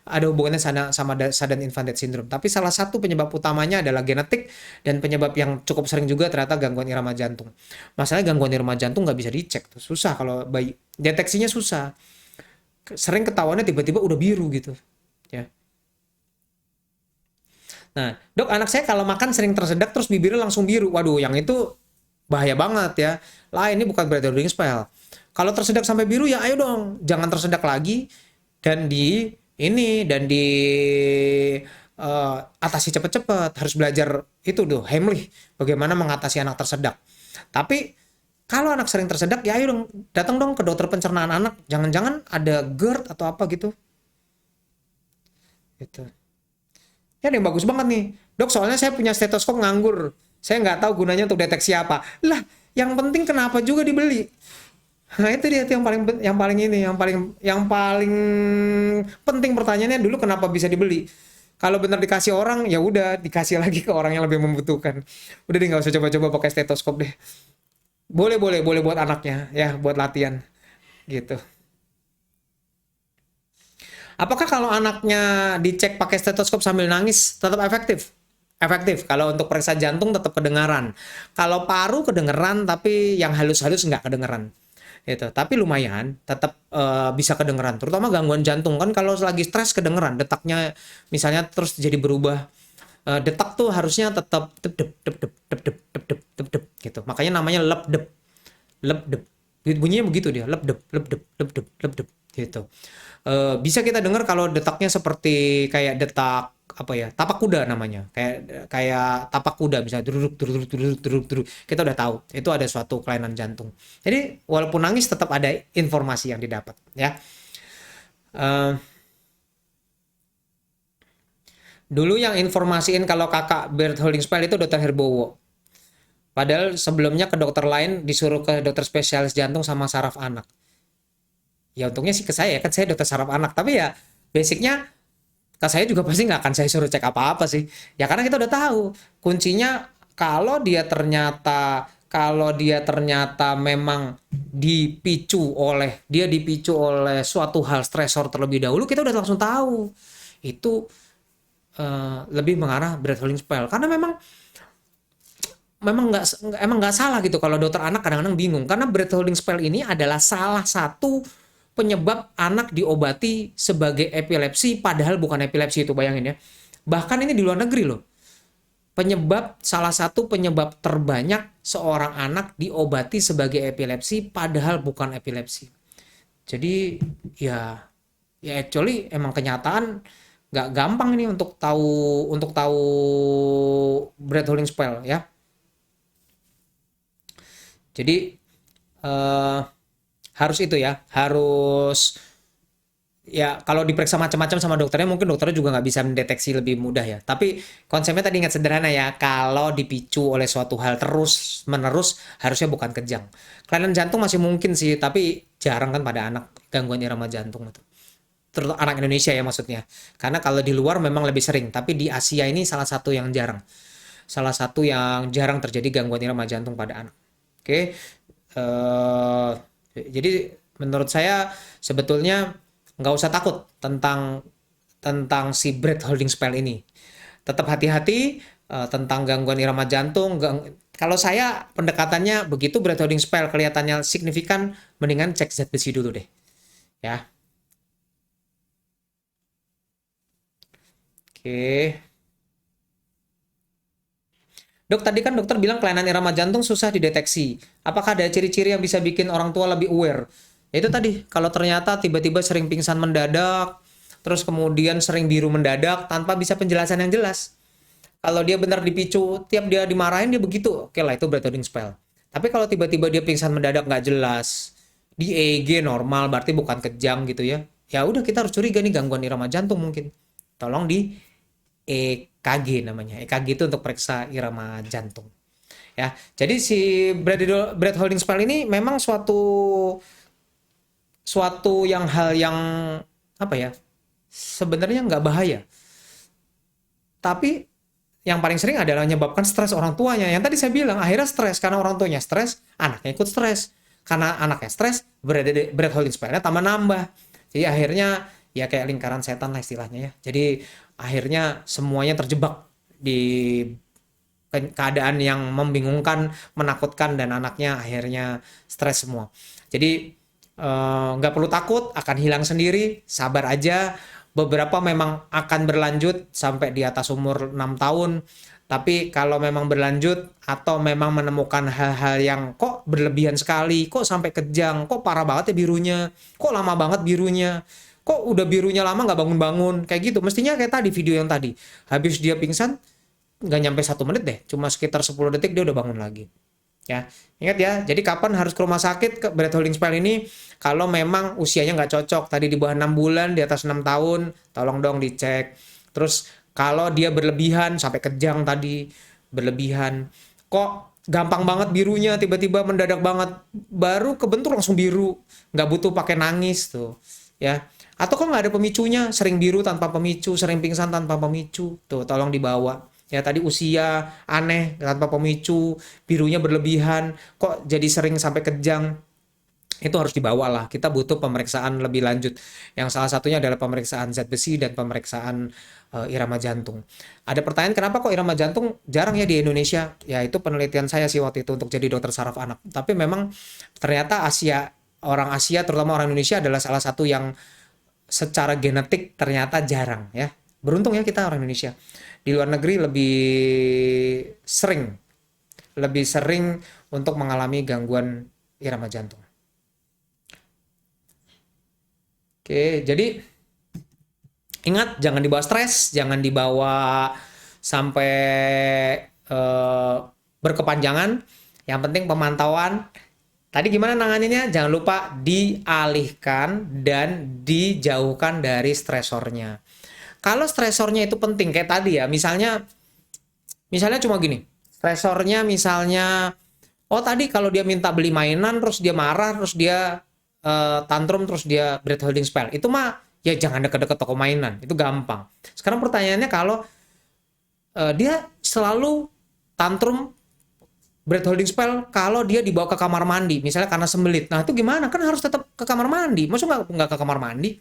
[SPEAKER 1] ada hubungannya sama sudden infant death syndrome. Tapi salah satu penyebab utamanya adalah genetik dan penyebab yang cukup sering juga ternyata gangguan irama jantung. Masalahnya gangguan irama jantung nggak bisa dicek tuh, susah kalau bayi. Deteksinya susah. Sering ketahuannya tiba-tiba udah biru gitu. Ya. Nah, dok, anak saya kalau makan sering tersedak terus bibirnya langsung biru. Waduh, yang itu bahaya banget ya. Lah ini bukan breathholding spell. Kalau tersedak sampai biru ya ayo dong, jangan tersedak lagi dan di atasi cepet-cepet. Harus belajar itu tuh Heimlich, bagaimana mengatasi anak tersedak. Tapi kalau anak sering tersedak ya ayo dong, datang dong ke dokter pencernaan anak. Jangan-jangan ada GERD atau apa gitu. Gitu. Ya ada yang bagus banget nih. Dok, soalnya saya punya stetoskop nganggur. Saya nggak tahu gunanya untuk deteksi apa. Lah, yang penting kenapa juga dibeli? Nah, itu dia yang paling penting pertanyaannya dulu kenapa bisa dibeli. Kalau benar dikasih orang, ya udah dikasih lagi ke orang yang lebih membutuhkan. Udah deh nggak usah coba-coba pakai stetoskop deh. Boleh buat anaknya ya, buat latihan gitu. Apakah kalau anaknya dicek pakai stetoskop sambil nangis tetap efektif? Efektif. Kalau untuk periksa jantung tetap kedengaran. Kalau paru kedengeran tapi yang halus-halus nggak kedengeran. Gitu. Tapi lumayan tetap bisa kedengeran. Terutama gangguan jantung kan kalau lagi stres kedengeran. Detaknya misalnya terus jadi berubah. Detak tuh harusnya tetap dep dep dep dep dep dep dep dep dep dep gitu. Makanya namanya lepdep. Lepdep. Bunyinya begitu dia, lepdep lepdep lepdep lepdep gitu. Bisa kita dengar kalau detaknya seperti kayak detak apa ya, tapak kuda namanya, kayak kayak tapak kuda bisa duruk duruk duruk duruk duruk, kita udah tahu itu ada suatu kelainan jantung. Jadi walaupun nangis tetap ada informasi yang didapat ya. Eh, Dulu yang informasiin kalau kakak Holding spell itu dokter Herbowo, padahal sebelumnya ke dokter lain disuruh ke dokter spesialis jantung sama saraf anak. Ya untungnya sih ke saya kan, saya dokter saraf anak, tapi ya basicnya ke saya juga pasti nggak akan saya suruh cek apa-apa sih. Ya karena kita udah tahu kuncinya kalau dia ternyata memang dipicu oleh suatu hal stresor terlebih dahulu, kita udah langsung tahu itu lebih mengarah breath holding spell. Karena emang nggak salah gitu kalau dokter anak kadang-kadang bingung, karena breath holding spell ini adalah salah satu penyebab anak diobati sebagai epilepsi padahal bukan epilepsi. Itu bayangin ya, bahkan ini di luar negeri loh, salah satu penyebab terbanyak seorang anak diobati sebagai epilepsi padahal bukan epilepsi. Jadi ya actually emang kenyataan nggak gampang ini untuk tahu breath holding spell ya. Jadi harus itu ya, harus ya kalau diperiksa macam-macam sama dokternya, mungkin dokternya juga nggak bisa mendeteksi lebih mudah ya. Tapi konsepnya tadi ingat sederhana ya, kalau dipicu oleh suatu hal terus menerus harusnya bukan kejang. Kelainan jantung masih mungkin sih, tapi jarang kan pada anak gangguan irama jantung itu. Terutama anak Indonesia ya maksudnya. Karena kalau di luar memang lebih sering, tapi di Asia ini salah satu yang jarang. Salah satu yang jarang terjadi gangguan irama jantung pada anak. Oke. Jadi menurut saya sebetulnya nggak usah takut tentang si breath holding spell ini. Tetap hati-hati tentang gangguan irama jantung. Kalau saya pendekatannya begitu breath holding spell kelihatannya signifikan, mendingan cek zat besi dulu deh. Ya. Oke. Dok, tadi kan dokter bilang kelainan irama jantung susah dideteksi. Apakah ada ciri-ciri yang bisa bikin orang tua lebih aware? Ya itu tadi, kalau ternyata tiba-tiba sering pingsan mendadak, terus kemudian sering biru mendadak tanpa bisa penjelasan yang jelas. Kalau dia benar dipicu, tiap dia dimarahin dia begitu, oke lah itu breath holding spell. Tapi kalau tiba-tiba dia pingsan mendadak nggak jelas, di EEG normal, berarti bukan kejang gitu ya. Ya udah kita harus curiga nih gangguan irama jantung mungkin. Tolong di EKG namanya. EKG itu untuk periksa irama jantung. Ya, jadi si breath holding spell ini memang suatu hal yang apa ya? Sebenarnya nggak bahaya. Tapi yang paling sering adalah menyebabkan stres orang tuanya. Yang tadi saya bilang, akhirnya stres karena orang tuanya stres, anaknya ikut stres. Karena anaknya stres, breath holding spell-nya tambah nambah. Jadi akhirnya ya kayak lingkaran setan lah istilahnya ya. Jadi akhirnya semuanya terjebak di keadaan yang membingungkan, menakutkan, dan anaknya akhirnya stres semua. Jadi nggak perlu takut akan hilang sendiri, sabar aja. Beberapa memang akan berlanjut sampai di atas umur 6 tahun. Tapi kalau memang berlanjut atau memang menemukan hal-hal yang kok berlebihan sekali, kok sampai kejang, kok parah banget ya birunya, kok lama banget birunya, kok udah birunya lama nggak bangun-bangun, kayak gitu. Mestinya kayak tadi video yang tadi, habis dia pingsan nggak nyampe 1 menit deh, cuma sekitar 10 detik dia udah bangun lagi. Ya, ingat ya. Jadi kapan harus ke rumah sakit ke breath holding spell ini? Kalau memang usianya nggak cocok, tadi di bawah 6 bulan, di atas 6 tahun, tolong dong dicek. Terus kalau dia berlebihan sampai kejang tadi, berlebihan, kok gampang banget birunya, tiba-tiba mendadak banget, baru kebentur langsung biru, nggak butuh pakai nangis tuh, ya. Atau kok nggak ada pemicunya, sering biru tanpa pemicu, sering pingsan tanpa pemicu, tuh tolong dibawa. Ya tadi usia aneh tanpa pemicu, birunya berlebihan, kok jadi sering sampai kejang, itu harus dibawa lah. Kita butuh pemeriksaan lebih lanjut. Yang salah satunya adalah pemeriksaan zat besi dan pemeriksaan irama jantung. Ada pertanyaan kenapa kok irama jantung jarang ya di Indonesia? Ya itu penelitian saya sih waktu itu untuk jadi dokter saraf anak. Tapi memang ternyata orang Asia terutama orang Indonesia adalah salah satu yang secara genetik ternyata jarang ya. Beruntung ya kita orang Indonesia. Di luar negeri lebih sering untuk mengalami gangguan irama jantung. Oke, jadi ingat jangan dibawa stres, jangan dibawa sampai berkepanjangan. Yang penting pemantauan. Tadi gimana nanganinnya? Jangan lupa dialihkan dan dijauhkan dari stresornya. Kalau stresornya itu penting kayak tadi ya, misalnya cuma gini, stresornya misalnya, oh tadi kalau dia minta beli mainan, terus dia marah, terus dia tantrum, terus dia breath holding spell, itu mah ya jangan deket-deket toko mainan, itu gampang. Sekarang pertanyaannya kalau dia selalu tantrum breath holding spell kalau dia dibawa ke kamar mandi, misalnya karena sembelit. Nah, itu gimana? Kan harus tetap ke kamar mandi. Maksudnya nggak ke kamar mandi?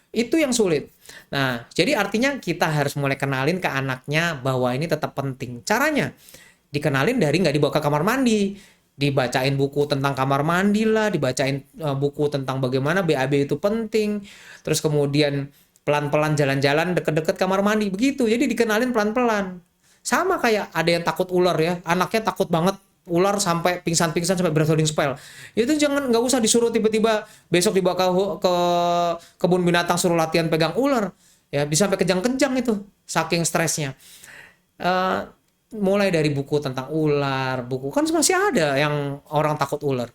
[SPEAKER 1] Itu yang sulit. Nah, jadi artinya kita harus mulai kenalin ke anaknya bahwa ini tetap penting. Caranya, dikenalin dari nggak dibawa ke kamar mandi. Dibacain buku tentang kamar mandi lah, dibacain buku tentang bagaimana BAB itu penting. Terus kemudian pelan-pelan jalan-jalan deket-deket kamar mandi. Begitu, jadi dikenalin pelan-pelan. Sama kayak ada yang takut ular ya, anaknya takut banget ular sampai pingsan-pingsan sampai breath holding spell. Itu jangan, nggak usah disuruh tiba-tiba besok dibawa ke kebun binatang suruh latihan pegang ular. Ya bisa sampai kejang-kejang itu saking stresnya. Eh, Mulai dari buku tentang ular, buku kan masih ada yang orang takut ular.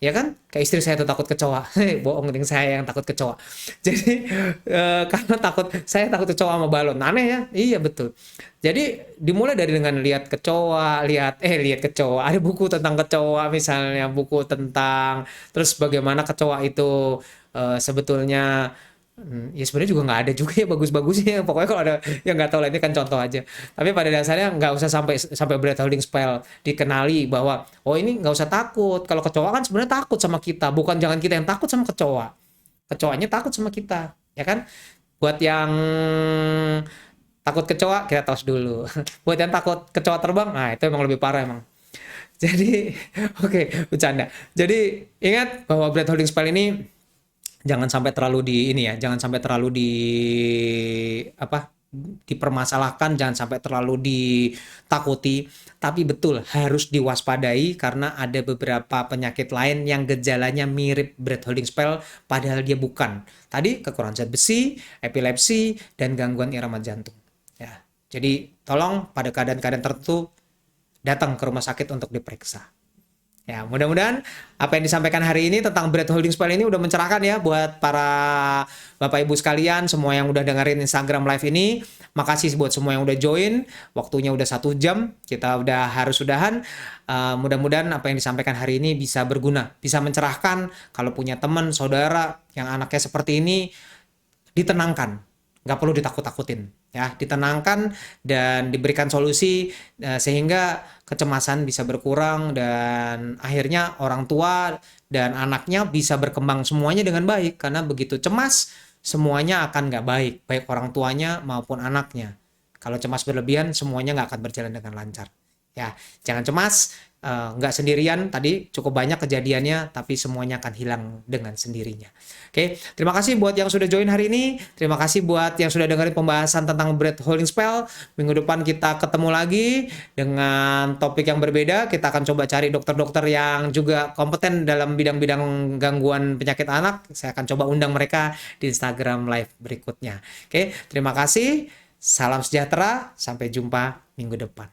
[SPEAKER 1] Ya kan? Kayak istri saya tuh takut kecoa. Bohong nih, saya yang takut kecoa. Jadi karena saya takut kecoa sama balon. Aneh ya? Iya betul. Jadi dimulai dari dengan lihat kecoa, lihat kecoa. Ada buku tentang kecoa misalnya, buku tentang terus bagaimana kecoa itu sebetulnya ya sebenarnya juga nggak ada juga ya bagus-bagusnya. Pokoknya kalau ada yang nggak tahu lah, ini kan contoh aja. Tapi pada dasarnya nggak usah sampai breath holding spell. Dikenali bahwa oh ini nggak usah takut. Kalau kecoa kan sebenarnya takut sama kita. Bukan jangan kita yang takut sama kecoa. Kecoanya takut sama kita, ya kan? Buat yang takut kecoa kita tos dulu. Buat yang takut kecoa terbang, nah itu emang lebih parah emang. Jadi oke, bercanda. Jadi ingat bahwa breath holding spell ini jangan sampai terlalu di ini ya, jangan sampai terlalu di apa dipermasalahkan, jangan sampai terlalu ditakuti, tapi betul harus diwaspadai karena ada beberapa penyakit lain yang gejalanya mirip breath holding spell padahal dia bukan. Tadi kekurangan zat besi, epilepsi, dan gangguan irama jantung. Ya, jadi tolong pada keadaan-keadaan tertentu datang ke rumah sakit untuk diperiksa. Ya, mudah-mudahan apa yang disampaikan hari ini tentang breath holding spell ini udah mencerahkan ya buat para Bapak Ibu sekalian, semua yang udah dengerin Instagram live ini. Makasih buat semua yang udah join. Waktunya udah 1 jam, kita udah harus udahan. Mudah-mudahan apa yang disampaikan hari ini bisa berguna, bisa mencerahkan. Kalau punya teman, saudara yang anaknya seperti ini, ditenangkan. Nggak perlu ditakut-takutin. Ya, ditenangkan dan diberikan solusi sehingga kecemasan bisa berkurang dan akhirnya orang tua dan anaknya bisa berkembang semuanya dengan baik karena begitu cemas semuanya akan nggak baik, baik orang tuanya maupun anaknya. Kalau cemas berlebihan semuanya nggak akan berjalan dengan lancar. Ya, jangan cemas, nggak sendirian, tadi cukup banyak kejadiannya, tapi semuanya akan hilang dengan sendirinya. Oke, terima kasih buat yang sudah join hari ini, terima kasih buat yang sudah dengerin pembahasan tentang breath holding spell. Minggu depan kita ketemu lagi dengan topik yang berbeda, kita akan coba cari dokter-dokter yang juga kompeten dalam bidang-bidang gangguan penyakit anak. Saya akan coba undang mereka di Instagram live berikutnya. Oke, terima kasih, salam sejahtera, sampai jumpa minggu depan.